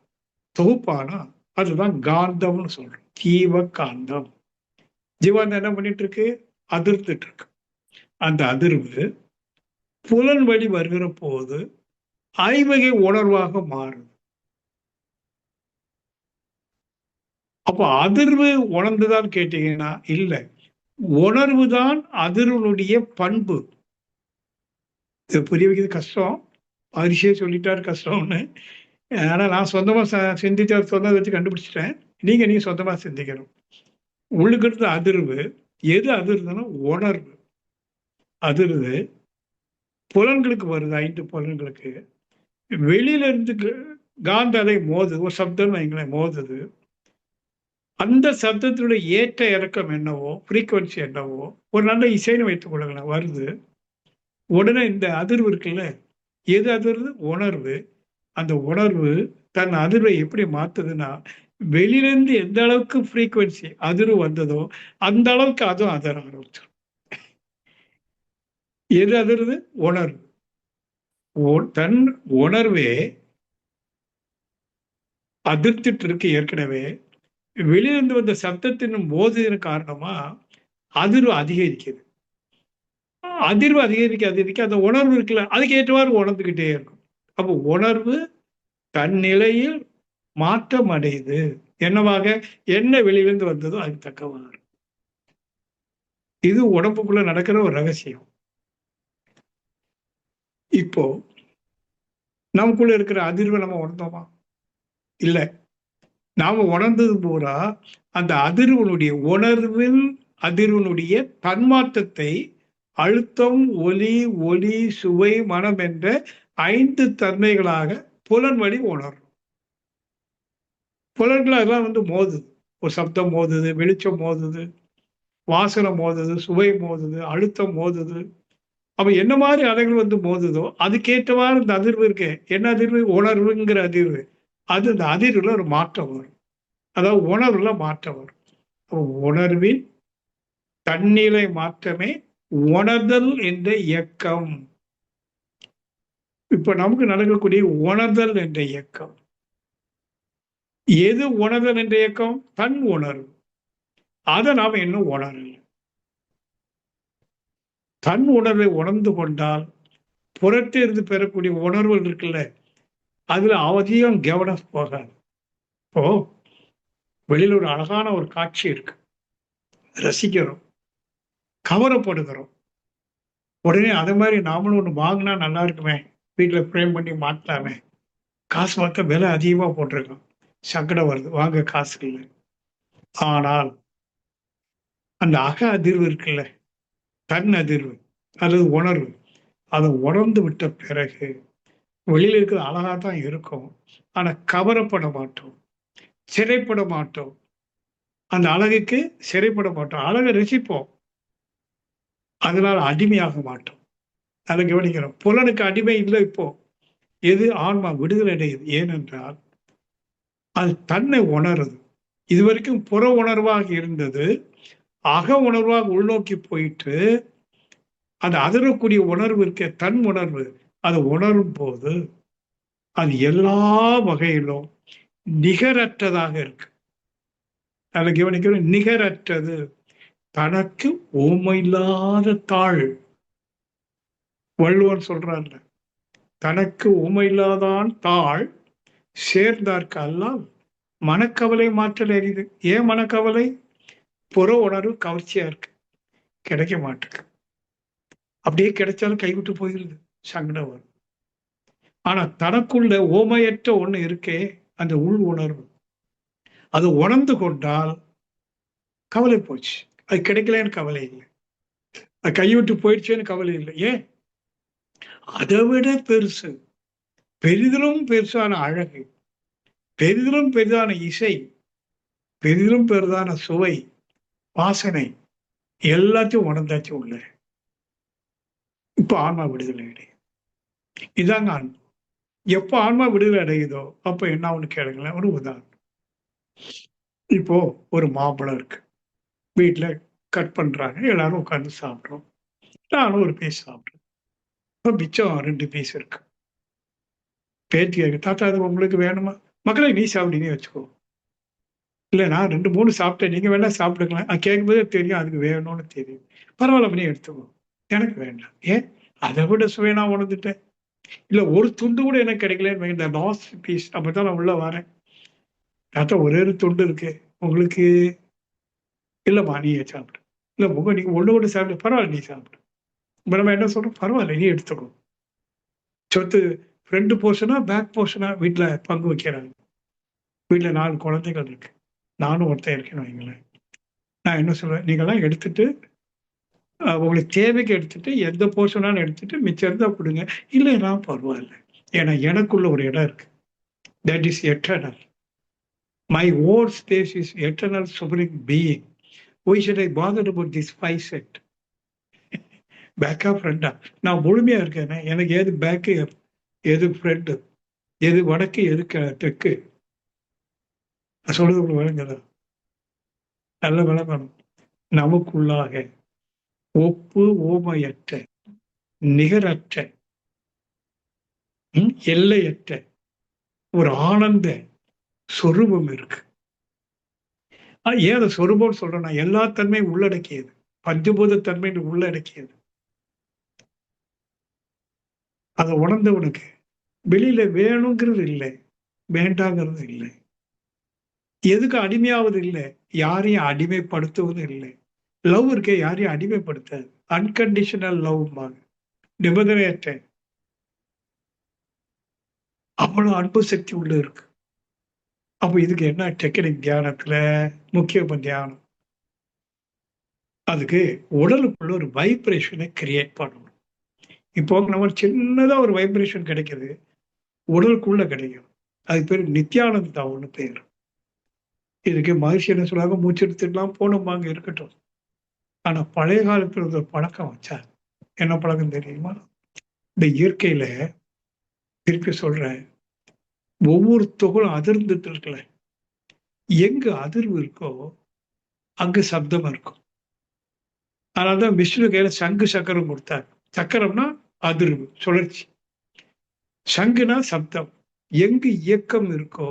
தொகுப்பானா, அதுதான் காந்தம்னு சொல்றோம், ஜீவ காந்தம். ஜீவாந்தம் என்ன பண்ணிட்டு இருக்கு? அதிர்ந்துட்டு இருக்கு. அந்த அதிர்வு புலன் வழி வருகிற போது ஐவகை உணர்வாக மாறும். அப்போ அதிர்வு உணர்ந்துதான் கேட்டீங்கன்னா இல்ல, உணர்வு தான் அதிர்வனுடைய பண்பு. இதை புரிய வைக்கிறது கஷ்டம், அரிசியே சொல்லிட்டாரு கஷ்டம்னு. ஆனா நான் சொந்தமா சிந்திச்சு சொன்னதை வச்சு கண்டுபிடிச்சிட்டேன். நீங்க சொந்தமா சிந்திக்கணும். உள்ளுக்கு இருந்த அதிர்வு எது அதிர்வுன்னா உணர்வு. அதிர்வு புலன்களுக்கு வருது, 5 புலன்களுக்கு. வெளியில இருந்து காந்த அலை மோதுது, ஒரு சப்தம் வைங்களேன், மோதுது. அந்த சப்தத்தினுடைய ஏற்ற இறக்கம் என்னவோ, ஃப்ரீக்குவன்சி என்னவோ, ஒரு நல்ல இசைன்னு வைத்துக் கொள்ளுங்களேன், வருது. உடனே இந்த அதிர்வு இருக்குல்ல, எது அதிர்வு? உணர்வு. அந்த உணர்வு தன் அதிர்வை எப்படி மாத்துதுன்னா, வெளியிலிருந்து எந்த அளவுக்கு ஃப்ரீக்குவன்சி அதிர்வு வந்ததோ அந்த அளவுக்கு அதுவும் அதிர ஆரம்பிச்சிடும். எது அதிர்வு? உணர்வு. தன் உணர்வே அதிர்த்திட்டு இருக்கு ஏற்கனவே. வெளியிலிருந்து வந்த சப்தத்தின் மோதின காரணமா அதிர்வு அதிகரிக்குது. அதிர்வு அதிகரிக்க அதிகரிக்க அந்த உணர்வு இருக்குல்ல, அதுக்கு ஏற்றவாறு உணர்ந்துகிட்டே இருக்கும். அப்போ உணர்வு தன் நிலையில் மாற்றம் அடையுது. என்னவாக? என்ன வெளியிலிருந்து வந்ததோ அது தக்கவாறு. இது உடம்புக்குள்ள நடக்கிற ஒரு ரகசியம். இப்போ நமக்குள்ள இருக்கிற அதிர்வை நம்ம உணர்ந்தோமா? இல்ல. நாம உணர்ந்தது பூரா அந்த அதிர்வனுடைய உணர்வின் அதிர்வனுடைய தன்மாற்றத்தை அழுத்தம், ஒலி, ஒளி, சுவை, மனம் என்ற 5 தன்மைகளாக புலன் வழி உணரும். புலன்கள் அதெல்லாம் மோதுது. ஒரு சப்தம் மோதுது, வெளிச்சம் மோதுது, வாசனை மோதுது, சுவை மோதுது, அழுத்தம் மோதுது. அப்ப என்ன மாதிரி அலைகள் மோதுதோ அதுக்கேற்றவாறு இந்த அதிர்வு இருக்கு. என்ன அதிர்வு? உணர்வுங்கிற அதிர்வு. அது இந்த அதிர்வுல ஒரு மாற்றம் வரும். அதாவது உணர்வுல மாற்றம் வரும். உணர்வின் தன்னிலை மாற்றமே உணர்தல் என்ற இயக்கம். இப்ப நமக்கு நடக்கக்கூடிய உணர்தல் என்ற இயக்கம். எது உணர்தல் என்ற இயக்கம்? தன் உணர்வு. அதை நாம இன்னும் உணரல. தன் உணர்வை உணர்ந்து கொண்டால் புறத்தே இருந்து பெறக்கூடிய உணர்வுகள் இருக்குல்ல, அதுல அதிகம் கவனம் போகாது. இப்போ வெளியில ஒரு அழகான ஒரு காட்சி இருக்கு, ரசிக்கிறோம், கவரப்படுகிறோம். உடனே அது மாதிரி நாமளும் ஒண்ணு வாங்கினா நல்லா இருக்குமே, வீட்டுல ஃப்ரேம் பண்ணி மாட்டலாமே, காசு பார்க்க விலை அதிகமா போட்டிருக்கோம், சங்கடம் வருது, வாங்க காசு இல்லை. ஆனால் அந்த அக அதிர்வு இருக்குல்ல, தன் அதிர்வு அல்லது உணர்வு, அதை உணர்ந்து விட்ட பிறகு வெளியில இருக்கிற அழகா தான் இருக்கும். ஆனா கவரப்பட மாட்டோம், சிறைப்பட மாட்டோம். அந்த அழகுக்கு சிறைப்பட மாட்டோம். அழகை ரசிப்போம். அதனால அடிமையாக மாட்டோம். அதை கவனிக்கிறோம். புலனுக்கு அடிமை இல்லை இப்போ. எது ஆன்மா விடுதலை அடையுது. ஏனென்றால் அது தன்னை உணருது. இதுவரைக்கும் புற உணர்வாக இருந்தது. அக உணர்வாக உள்நோக்கி போயிட்டு அந்த அதிரக்கூடிய உணர்வு இருக்க தன் உணர்வு அதை உணரும் போது அது எல்லா வகையிலும் நிகரற்றதாக இருக்கு. அதை கவனிக்கிறோம். நிகரற்றது. தனக்கு ஊமையில்லாத தாழ். வள்ளுவர் சொல்றாருல, தனக்கு ஊமையில்லாதான் தாழ் சேர்ந்தார்க்கு அல்லால் மனக்கவலை மாற்றல் அறியுது. ஏன் மனக்கவலை? புற உணர்வு கவர்ச்சியா இருக்கு, கிடைக்க மாட்டேங்குது. அப்படியே கிடைச்சாலும் கைவிட்டு போயிருது, சங்கடம் வரும். ஆனா தனக்குள்ள ஓமையற்ற ஒண்ணு இருக்கே, அந்த உள் உணர்வு, அது உணர்ந்து கொண்டால் கவலை போச்சு. அது கிடைக்கலன்னு கவலை இல்லை, அது கைவிட்டு போயிடுச்சேன்னு கவலை இல்லை. ஏன்? அதை விட பெருசு, பெரிதிலும் பெருசான அழகு, பெரிதிலும் பெரிதான இசை, பெரிதிலும் பெரிதான சுவை, வாசனை, எல்லாத்தையும் உணர்ந்தாச்சு உள்ள. இப்ப ஆன்மா விடுதலை அடையுது. இதாங்க ஆன்மா. எப்ப ஆன்மா விடுதலை அடையுதோ அப்ப என்ன ஆகும்னு கேளுங்களேன். ஒரு உதாரணம். இப்போ ஒரு மாம்பழம் இருக்கு, வீட்டுல கட் பண்றாங்க, எல்லாரும் உட்கார்ந்து சாப்பிடுறோம். நானும் ஒரு பீஸ் சாப்பிடுறேன். இப்ப மிச்சம் 2 பீஸ் இருக்கு. பேத்தி கேட்கு, தாத்தா அது உங்களுக்கு வேணுமா? மக்களை நீ சாப்பிட்டீங்கன்னு வச்சுக்கோ. இல்ல நான் 2, 3 சாப்பிட்டேன், நீங்க வேணா சாப்பிடுங்களேன். கேட்கும்போதே தெரியும் அதுக்கு வேணும்னு தெரியும். பரவாயில்ல, பண்ணி எடுத்துக்கோ. எனக்கு வேண்டாம். ஏன்? அதை விட சுவை நான் உணர்ந்துட்டேன். இல்ல ஒரு துண்டு கூட எனக்கு கிடைக்கலன்னு, இந்த லாஸ்ட் பீஸ். அப்பதான் நான் உள்ள வரேன். தாத்தா ஒரே ஒரு துண்டு இருக்கு உங்களுக்கு. இல்லம்மா நீயே சாப்பிடு. இல்ல உங்க நீங்க ஒண்ணு கூட சாப்பிடு. பரவாயில்ல நீ சாப்பிடு. இப்ப நம்ம என்ன சொல்றோம்? பரவாயில்ல நீ எடுத்துக்கோ. சொத்து ஃப்ரண்ட் போர்ஷனா பேக் போர்ஷனா வீட்டுல பங்கு வைக்கிறாங்க. வீட்டுல 4 குழந்தைகள் இருக்கு, நானும் ஒருத்தன் இருக்கேன்னு வைங்களேன். நான் என்ன சொல்றேன், நீங்கெல்லாம் எடுத்துட்டு உங்களுக்கு தேவைக்கு எடுத்துட்டு எந்த போர்ஷனாலும் எடுத்துட்டு மிச்சம் இருந்தா கொடுங்க. இல்லைன்னா பரவாயில்ல, ஏன்னா எனக்குள்ள ஒரு இடம் இருக்கு. That is eternal. My own space is eternal supreme being. Why should I bother about this 5 set? பேக்கா ஃப்ரெண்டா? நான் முழுமையா இருக்கேன். எனக்கு எது பேக்கு, எது ஃப்ரெண்டு, எது வடக்கு, எது தெற்கு? சொல்றது உங்களுக்கு விளங்குதா? நல்ல விளங்கணும். நமக்குள்ளாக ஒப்பு ஓமையற்ற, நிகரற்ற, எல்லையற்ற ஒரு ஆனந்த சொரூபம் இருக்கு. ஏன் அதை சொரூபம் சொல்றேன்னா, எல்லா தன்மையும் உள்ளடக்கியது, பஞ்சபூத தன்மை உள்ளடக்கியது. அதை உணர்ந்தவனுக்கு வெளியில வேணுங்கிறது இல்லை, வேண்டாங்கிறது இல்லை, எதுக்கு அடிமையாவது இல்லை, யாரையும் அடிமைப்படுத்துவது இல்லை. லவ் இருக்கே, யாரையும் அடிமைப்படுத்தாது. அன்கண்டிஷனல் லவ், நிபந்தனையற்ற. அவ்வளவு அன்பு சக்தி உள்ள இருக்கு. அப்ப இதுக்கு என்ன டெக்னிக்? தியானத்துல முக்கியமான தியானம். அதுக்கு உடலுக்குள்ள ஒரு வைப்ரேஷனை கிரியேட் பண்ணணும். இப்போ நம்ம சின்னதா ஒரு வைப்ரேஷன் கிடைக்குது, உடலுக்குள்ள கிடைக்கும். அதுக்கு பேர் நித்யானந்தாவுன்னு பேர். இதுக்கு மகிழ்ச்சி என்ன சொல்லுவாங்க, மூச்சு எடுத்துக்கலாம் போனோமாங்க, இருக்கட்டும். ஆனா பழைய காலத்துல ஒரு பழக்கம் வச்சா, என்ன பழக்கம் தெரியுமா? இந்த இயற்கையில, திருப்பி சொல்றேன், ஒவ்வொரு தொகுலும் அதிர்ந்துட்டு இருக்கல, எங்க அதிர்வு இருக்கோ அங்கு சப்தம் இருக்கும். அதனால்தான் விஷ்ணு கையில சங்கு சக்கரம் கொடுத்தார். சக்கரம்னா அதிர்வு, சுழற்சி. சங்குனா சப்தம். எங்கு இயக்கம் இருக்கோ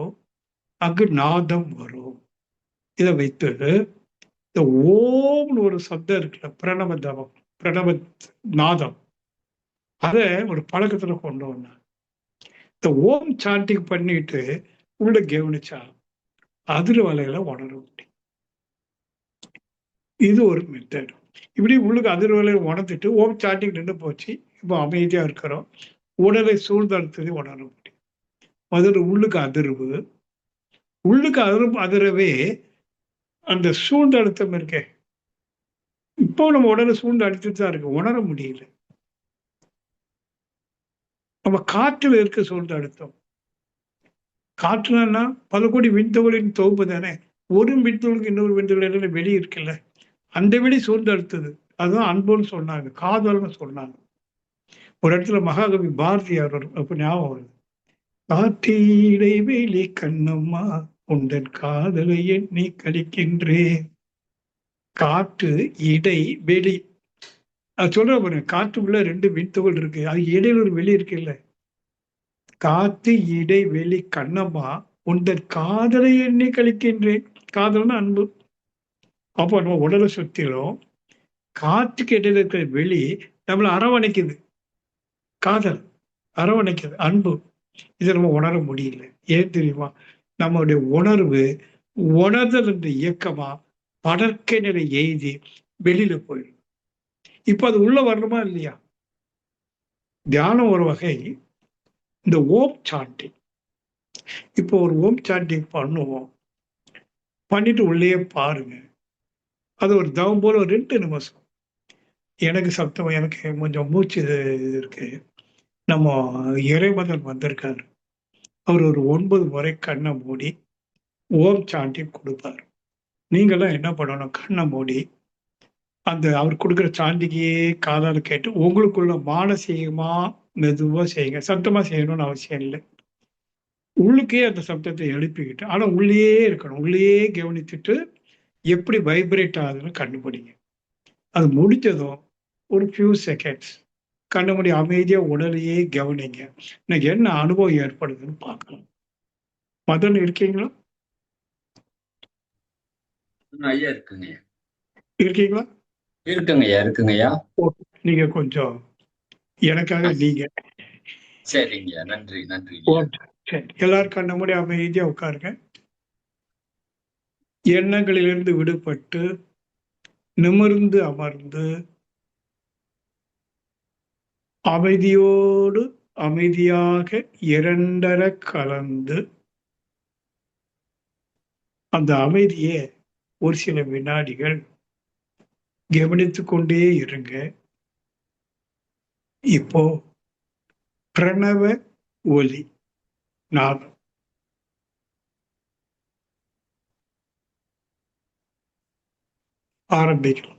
அங்கு நாதம் வரும். இதை வைத்து இந்த ஓம்னு ஒரு சப்தம் இருக்குல்ல, பிரணவ தவம், பிரணவ நாதம், அதை ஒரு பழக்கத்துல கொண்டு வந்தாங்க. இந்த ஓம் சாண்டிங் பண்ணிட்டு உள்ள கவனிச்சா அதிர்வலைகளை உணர முடியும். இது ஒரு மெத்தட். இப்படி உள்ளுக்கு அதிர்வலையை உணர்ந்துட்டு ஓம் சாண்டிங் நின்று போச்சு, இப்போ அமைதியா இருக்கிறோம், உடலை சூழ்ந்தடுத்ததை உணர முடியும். முதல்ல உள்ளுக்கு அதிர்வு, உள்ளுக்கு அதிரவே அந்த சூழ்ந்த அழுத்தம் இருக்கே, இப்போ நம்ம உடலை சூழ்ந்து அழுத்திட்டு தான் இருக்கு, உணர முடியல. நம்ம காற்றுல இருக்க சூழ்ந்த அழுத்தம். காற்றுனா பல கோடி விண்துகளின் தொகுப்பு தானே. ஒரு விண்துகளுக்கு இன்னொரு விண்துகள் இடையில வெளி இருக்குல்ல. அந்த வெளி சூழ்ந்து அழுத்தது. அதுதான் அன்புன்னு சொன்னாங்க. காதல்னு சொன்னாங்க. ஒரு இடத்துல மகாகவி பாரதியார் அப்ப ஞாபகம் வருது. "காற்று இடைவெளி கண்ணம்மா உந்தன் காதலை எண்ணி கழிக்கின்றேன்." காற்று, இடை, வெளி. அது சொல்றேன் பாருங்க. காற்றுக்குள்ள 2 விண்துகள் இருக்கு. அது இடையில ஒரு வெளி இருக்குல்ல. காத்து இடை வெளி கண்ணம்மா உந்தன் காதலை எண்ணி கழிக்கின்றேன். காதல்னா அன்பு. அப்போ நம்ம உடலை சுத்திலும் காற்றுக்கு இடையில இருக்கிற வெளி நம்மள அரவணைக்குது. காதல் அரவணைக்குது. அன்பு. இத நம்ம உணர முடியல. ஏன் தெரியுமா? நம்மளுடைய உணர்வு உணர்தல் என்ற இயக்கமா படர்க்கை நிலை எய்தி வெளியில போயிடும். இப்ப அது உள்ள வரணுமா இல்லையா? தியானம் ஒரு வகை. இந்த ஓம் சாண்டிங். இப்போ ஒரு ஓம் சாண்டிங் பண்ணுவோம். பண்ணிட்டு உள்ளேயே பாருங்க. அது ஒரு தவம் போல ஒரு 2 நிமிஷம். எனக்கு சத்தம் எனக்கு கொஞ்சம் மூச்சு இது இருக்கு. நம்ம இறைமகன் வந்திருக்காரு. அவர் ஒரு 9 முறை கண்ண மூடி ஓம் சாண்டிங் குடுப்பாரு. நீங்கலாம் என்ன பண்ணணும்? கண்ண மூடி அந்த அவர் குடுக்குற சாந்திக்கையே காதால கேட்டு உங்களுக்குள்ள மானசீகமா மெதுவா செய்யுங்க. சத்தமா செய்யணும்னு அவசியம் இல்ல. உள்ளுக்கே அந்த சப்தத்தை எழுப்பிக்கிட்டு, ஆனா உள்ளேயே இருக்கணும். உள்ளேயே கவனித்துட்டு எப்படி வைப்ரேட் ஆகுதுன்னு கண்டுபிடிங்க. அது முடிஞ்சதும் ஒரு ஃபியூ செகண்ட்ஸ் கண்ண மூடி அமைதியா உடலையே கவனிங்க. எனக்கு என்ன அனுபவம் ஏற்படுதுன்னு பார்க்கலாம். மதன் இருக்கீங்களா? ஐயா இருக்குங்கய்யா. இருக்கீங்களா? இருக்குங்கய்யா, இருக்குங்கய்யா. ஓகே. நீங்க கொஞ்சம் எனக்காக நீங்க. சரிங்கய்யா. நன்றி, நன்றிங்கய்யா. ஓகே. சரி. எல்லாரும் கண்ண மூடி அமைதியா உட்காருங்க. எண்ணங்களிலிருந்து விடுபட்டு நிமிர்ந்து அமர்ந்து அமைதியோடு அமைதியாக இரண்டர கலந்து அந்த அமைதியை ஒரு சில வினாடிகள் கவனித்துக் கொண்டே இருங்க. இப்போ பிரணவ ஒலி நாதம் ஆரம்பிக்கலாம்.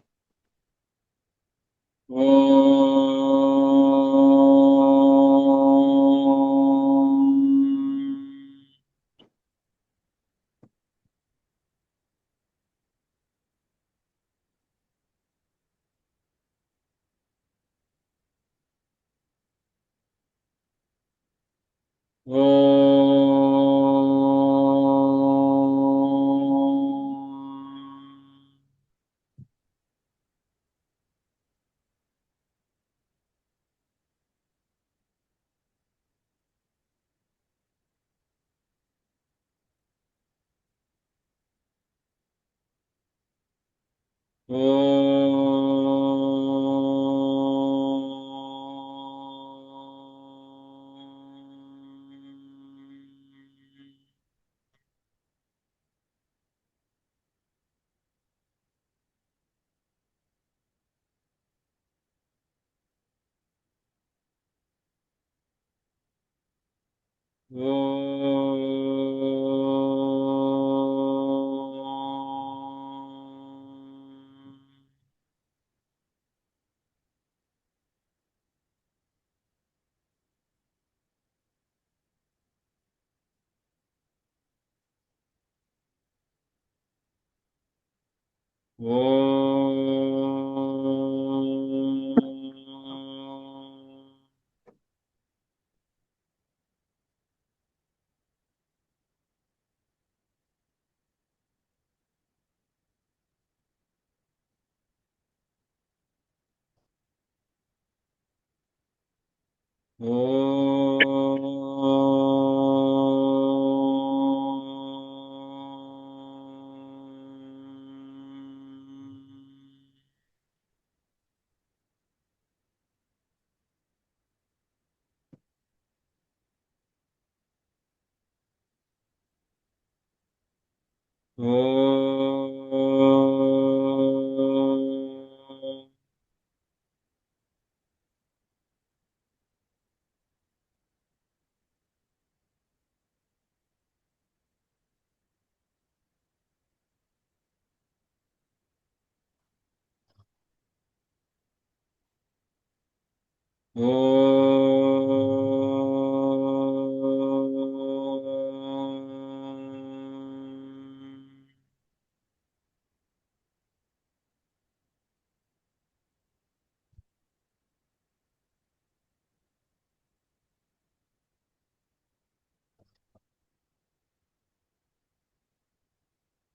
ஓ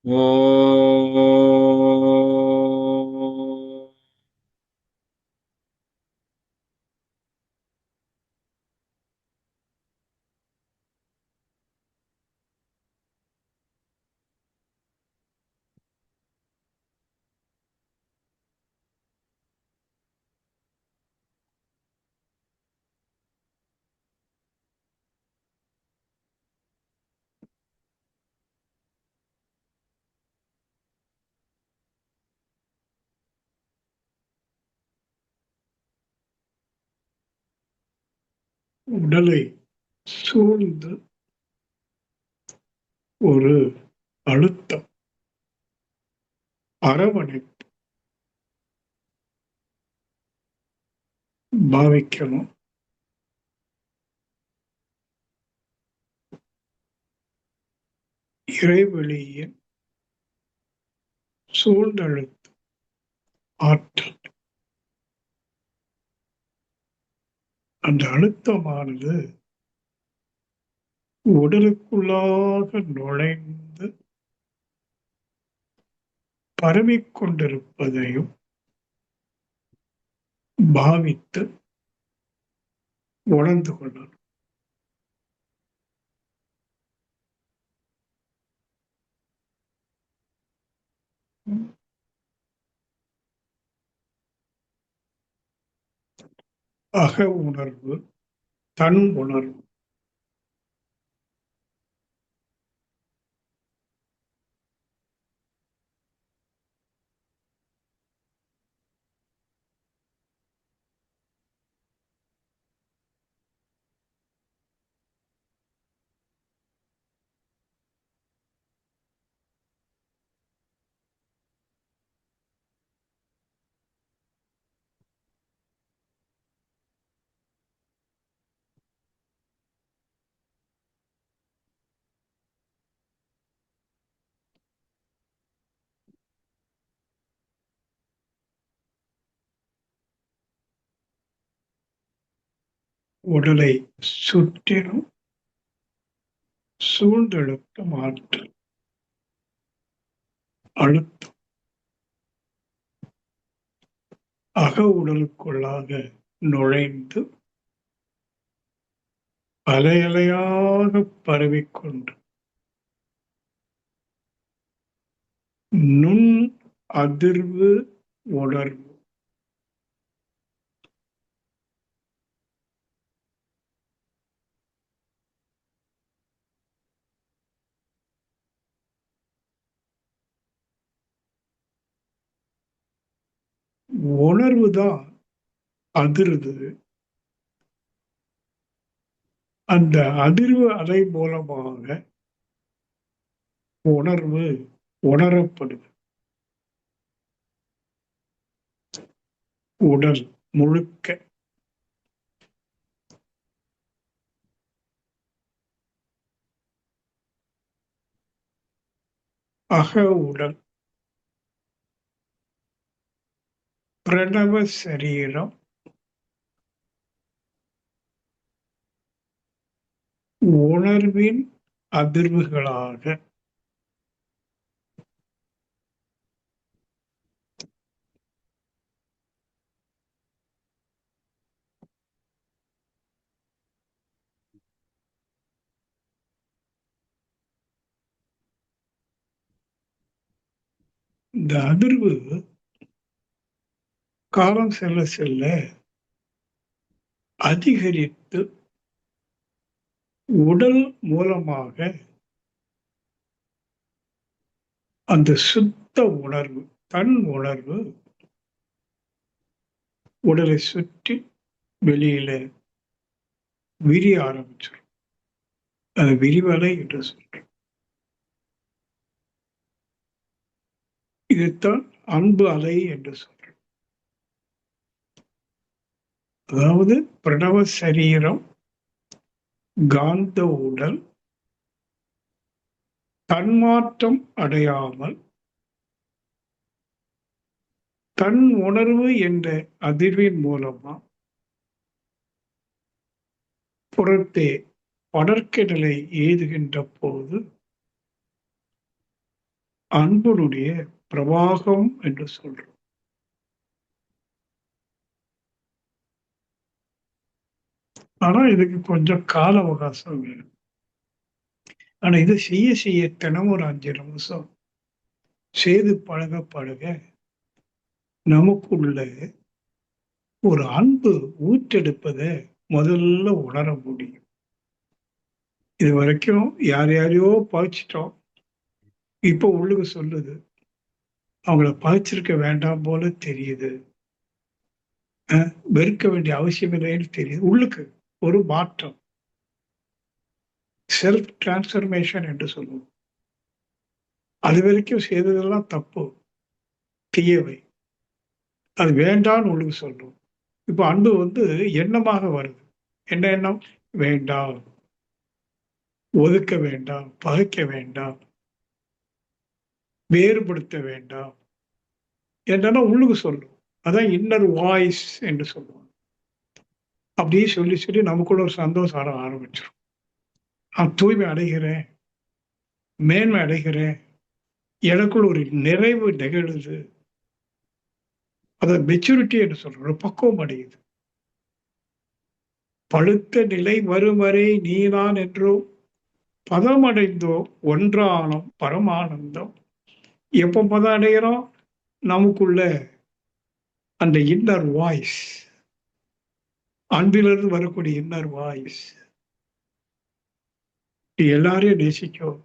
ஓ உடலை சூழ்ந்து ஒரு அழுத்தம், அரவணைப்பு பாவிக்கணும். இறைவெளியின் சூழ்ந்தழுத்த ஆற்றல், அந்த அழுத்தமானது உடலுக்குள்ளாக நுழைந்து பரவிக்கொண்டிருப்பதையும் பாவித்து உணர்ந்து கொள்ளணும். அக உணர்வு, தன் உணர்வு. உடலை சுற்றிலும் சூழ்ந்தழுத்தும் ஆற்றல், அழுத்தம் அக உடலுக்குள்ளாக நுழைந்து அலையலையாக பரவிக்கொண்டு நுண் அதிர்வு உணர்வு, உணர்வுதான் அதிர்வு. அந்த அதிர்வு அலை மூலமாக உணர்வு உணரப்படுது. உடல் முழுக்க அக உடல், பிரணவ சரீரம், உணர்வின் அதிர்வுகளாக இந்த அதிர்வு காலம் செல்ல செல்ல அதிகரித்து உடல் மூலமாக அந்த சுத்த உணர்வு, தன் உணர்வு உடலை சுற்றி வெளியில விரிய ஆரம்பிச்சிடும். அது விரிவலை என்று சொல்றோம். இதைத்தான் அன்பு அலை என்று சொல்றோம். அதாவது பிரணவ சரீரம், காந்த உடல் தன்மாற்றம் அடையாமல் தன் உணர்வு என்ற அதிர்வின் மூலமா புறத்தே படர்க்க நிலை எய்துகின்ற போது அன்புடைய பிரவாகம் என்று சொல்றோம். ஆனா இதுக்கு கொஞ்சம் கால அவகாசம் வேணும். ஆனா இதை செய்ய செய்ய தினமும் ஒரு 5 நிமிஷம் செய்து பழக பழக நமக்குள்ள ஒரு அன்பு ஊற்றெடுப்பதை முதல்ல உணர முடியும். இது வரைக்கும் யார் யாரையோ பழிச்சிட்டோம். இப்போ உள்ளுக்கு சொல்லுது, அவங்கள பழிச்சிருக்க வேண்டாம் போல தெரியுது, வெறுக்க வேண்டிய அவசியம் இல்லைன்னு தெரியுது. உள்ளுக்கு ஒரு மாற்றம், செல்ஃப் டிரான்ஸ்பர்மேஷன் என்று சொல்லுவோம். அது வரைக்கும் செய்ததெல்லாம் தப்பு, தீயவை, அது வேண்டாம்னு உள்ளுக்கு சொல்லும். இப்போ அன்பு எண்ணமாக வருது. என்ன எண்ணம்? வேண்டாம், ஒதுக்க வேண்டாம், பகைக்க வேண்டாம், வேறுபடுத்த வேண்டாம் என்றெல்லாம் உள்ளுக்கு சொல்லும். அதான் இன்னர் வாய்ஸ் என்று சொல்லுவாங்க. அப்படியே சொல்லி சொல்லி நமக்குள்ள ஒரு சந்தோஷம் ஆட ஆரம்பிச்சிடும். நான் தூய்மை அடைகிறேன், மேன்மை அடைகிறேன், எனக்குள் ஒரு நிறைவு நிகழுது. அதை மெச்சூரிட்டி என்று சொல்றோம், ஒரு பக்குவம் அடையுது. பழுத்த நிலை வரும் வரை நீதான் என்றோ பதமடைந்தோ ஒன்றானம் பரமானந்தம். எப்போ பதம் அடைகிறோம்? நமக்குள்ள அந்த இன்னர் வாய்ஸ், அன்பிலிருந்து வரக்கூடிய இன்னர் வாய்ஸ், நீ எல்லாரையும் நேசிக்கும்.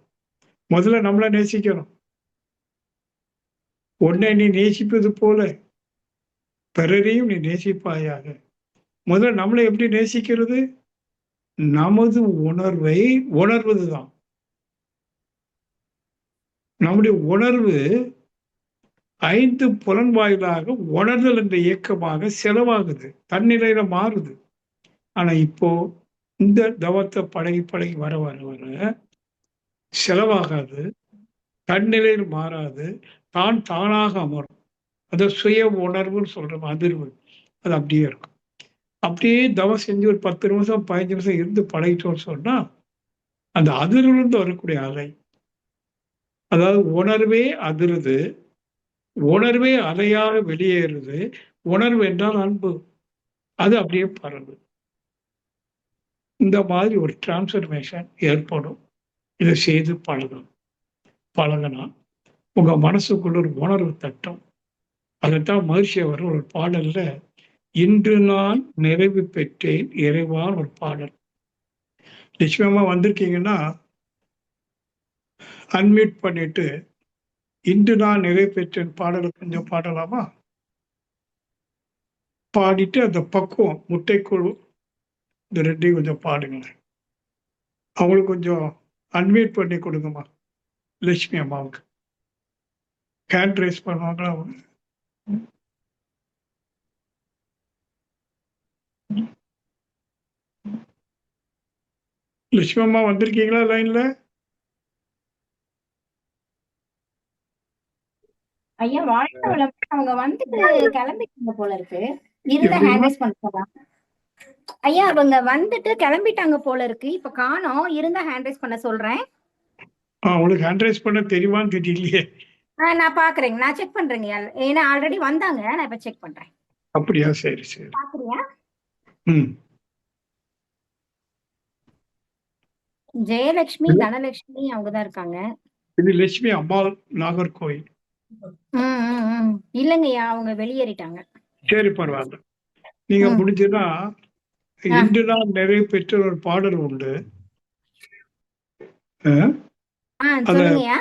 முதல்ல நம்மளை நேசிக்கிறோம். உன்னை நீ நேசிப்பது போல பிறரையும் நீ நேசிப்பாயாக. முதல்ல நம்மளை எப்படி நேசிக்கிறது? நமது உணர்வை உணர்வதுதான். நம்முடைய உணர்வு 5 புலன் வாயிலாக உணர்தல் என்ற இயக்கமாக செலவாகுது, தன்னிலையில மாறுது. ஆனா இப்போ இந்த தவத்தை பழகி பழகி வர வர வர செலவாகாது, தன்னிலையில் மாறாது, தான் தானாக அமரும். அதை சுய உணர்வுன்னு சொல்றோம், அதிர்வு. அது அப்படியே இருக்கும். அப்படியே தவம் செஞ்சு ஒரு 10 நிமிஷம் 15 நிமிஷம் இருந்து பழகிட்டோம்னு சொன்னா அந்த அதிர்விலிருந்து வரக்கூடிய அலை, அதாவது உணர்வே அதிருது, உணர்வே அலையாக வெளியேறுது. உணர்வு என்றால் அன்பு, அது அப்படியே பரவு. இந்த மாதிரி ஒரு டிரான்ஸ்பர்மேஷன் ஏற்படும். இதை செய்து பழகினா உங்க மனசுக்குள்ள ஒரு உணர்வு தட்டும். அதைத்தான் மகிழ்ச்சி அவர் ஒரு பாடல்ல, இன்று நான் நிறைவு பெற்றேன் இறைவான் ஒரு பாடல். நிச்சயமா வந்திருக்கீங்கன்னா அன்மியூட் பண்ணிட்டு இன்று நான் நிறைவு பெற்றேன் பாடலை கொஞ்சம் பாடலாமா? பாடிட்டு அந்த பக்குவம், முட்டைக்குழு, இந்த ரெண்டையும் கொஞ்சம் பாடுங்களேன். அவங்களுக்கு கொஞ்சம் அன்மியூட் பண்ணி கொடுங்கம்மா. லட்சுமி அம்மாவுக்கு ஹேண்ட் ரைஸ் பண்ணுவாங்களா அவங்க? லட்சுமி அம்மா வந்திருக்கீங்களா லைன்ல? ஐயா வாழ்க்கை வளம் அவங்க வந்துட்டு கிளம்பிட்டாங்க போல இருக்கு. இருந்தா ஹேண்ட் ரைஸ் பண்ணலாம். ஐயா அவங்க வந்துட்டு கிளம்பிட்டாங்க போல இருக்கு. இப்ப காணோம். இருந்தா ஹேண்ட் ரைஸ் பண்ண சொல்றேன். உங்களுக்கு ஹேண்ட் ரைஸ் பண்ண தெரியுமான்னு தெரியலையே. நான் பாக்குறேங்க, நான் செக் பண்றேங்க. ஏன்னா ஆல்ரெடி வந்தாங்க, நான் இப்ப செக் பண்றேன். அப்படியா? சரி சரி. பாக்குறியா? ம். ஜெயலட்சுமி, தனலட்சுமி அவங்கதான் இருக்காங்க. இது லட்சுமி அம்மாள், நாகர்கோவில். இல்லைங்கய்யா, அவங்க வெளியேறிட்டாங்க. சரி, பரவாயில்ல. நீங்க முடிஞ்சதுன்னா இன்று நான் நிறைவு பெற்ற ஒரு பாடல் உண்டு. சொல்லுங்கய்யா.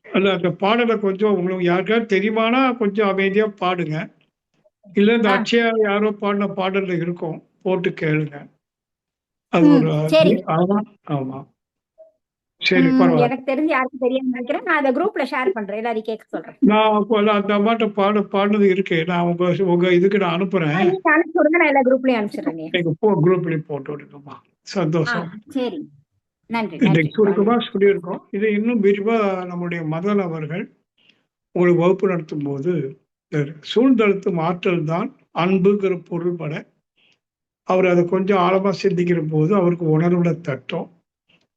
அந்த பாடலை கொஞ்சம் உங்களுக்கு யாருக்காவது தெரியுமானா கொஞ்சம் அமைதியா பாடுங்க. இல்ல இந்த அட்சயா யாரோ பாடின பாடல்ல இருக்கும், போட்டு கேளுங்க. அது ஒரு ஆமா. சரி பரவாயில்ல. எனக்கு தெரிஞ்சு யாருக்கும் தெரியாம நினைக்கிறேன். நான் அதை குரூப்ல ஷேர் பண்றேன், எல்லாரையும் கேட்க சொல்றேன். நான் அப்போ அந்த அம்மாட்ட பாடினது இருக்கு. நான் உங்க இதுக்கு நான் அனுப்புறேன். நீங்க அனுப்பிச்சு விடுங்க, நான் எல்லா குரூப்லயும் அனுப்பிச்சிடுறேன். நீங்க குரூப்லயும் போட்டு விடுங்கம்மா. சந்தோஷம். சரி, நன்றி நன்றி. இன்னைக்கு சுருக்கமா சொல்லியிருக்கோம். இதை இன்னும் விரிவா நம்முடைய மதன் அவர்கள் உங்களுக்கு வகுப்பு நடத்தும் போது சூழ்ந்தழுத்தும் ஆற்றல் தான் அன்புங்கிற பொருள்பட அவர் அதை கொஞ்சம் ஆழமா சிந்திக்கிற போது அவருக்கு உணர்வுல தட்டும்.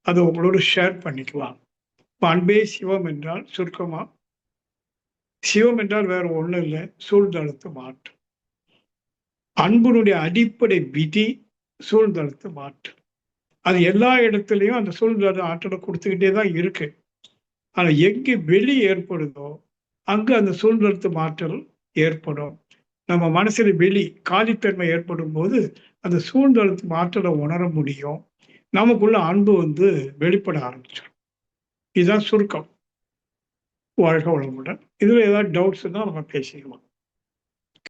அதை உங்களோட ஷேர் பண்ணிக்கலாம். இப்ப அன்பே சிவம் என்றால் சுருக்கமா சிவம் என்றால் வேற ஒண்ணும் இல்லை, சூழ்ந்தழுத்தும் ஆற்றல். அன்புடைய அடிப்படை விதி சூழ்ந்தழுத்தும் ஆற்றல். அது எல்லா இடத்துலையும் அந்த சூழ்ந்தழுத்த ஆற்றலை கொடுத்துக்கிட்டே தான் இருக்கு. ஆனா எங்கே வெளி ஏற்படுதோ அங்க அந்த சூழ்ந்தழுத்தும் ஆற்றல் ஏற்படும். நம்ம மனசுல வெளி காலித்தன்மை ஏற்படும் போது அந்த சூழ்ந்தழுத்தும் ஆற்றலை உணர முடியும். நமக்குள்ள அன்பு வெளிப்பட ஆரம்பிச்சிடும். இதுதான் சுருக்கம். வாழ்க வளமுடன். இதுல ஏதாவது டவுட்ஸ்னா நம்ம பேசிக்கலாம்.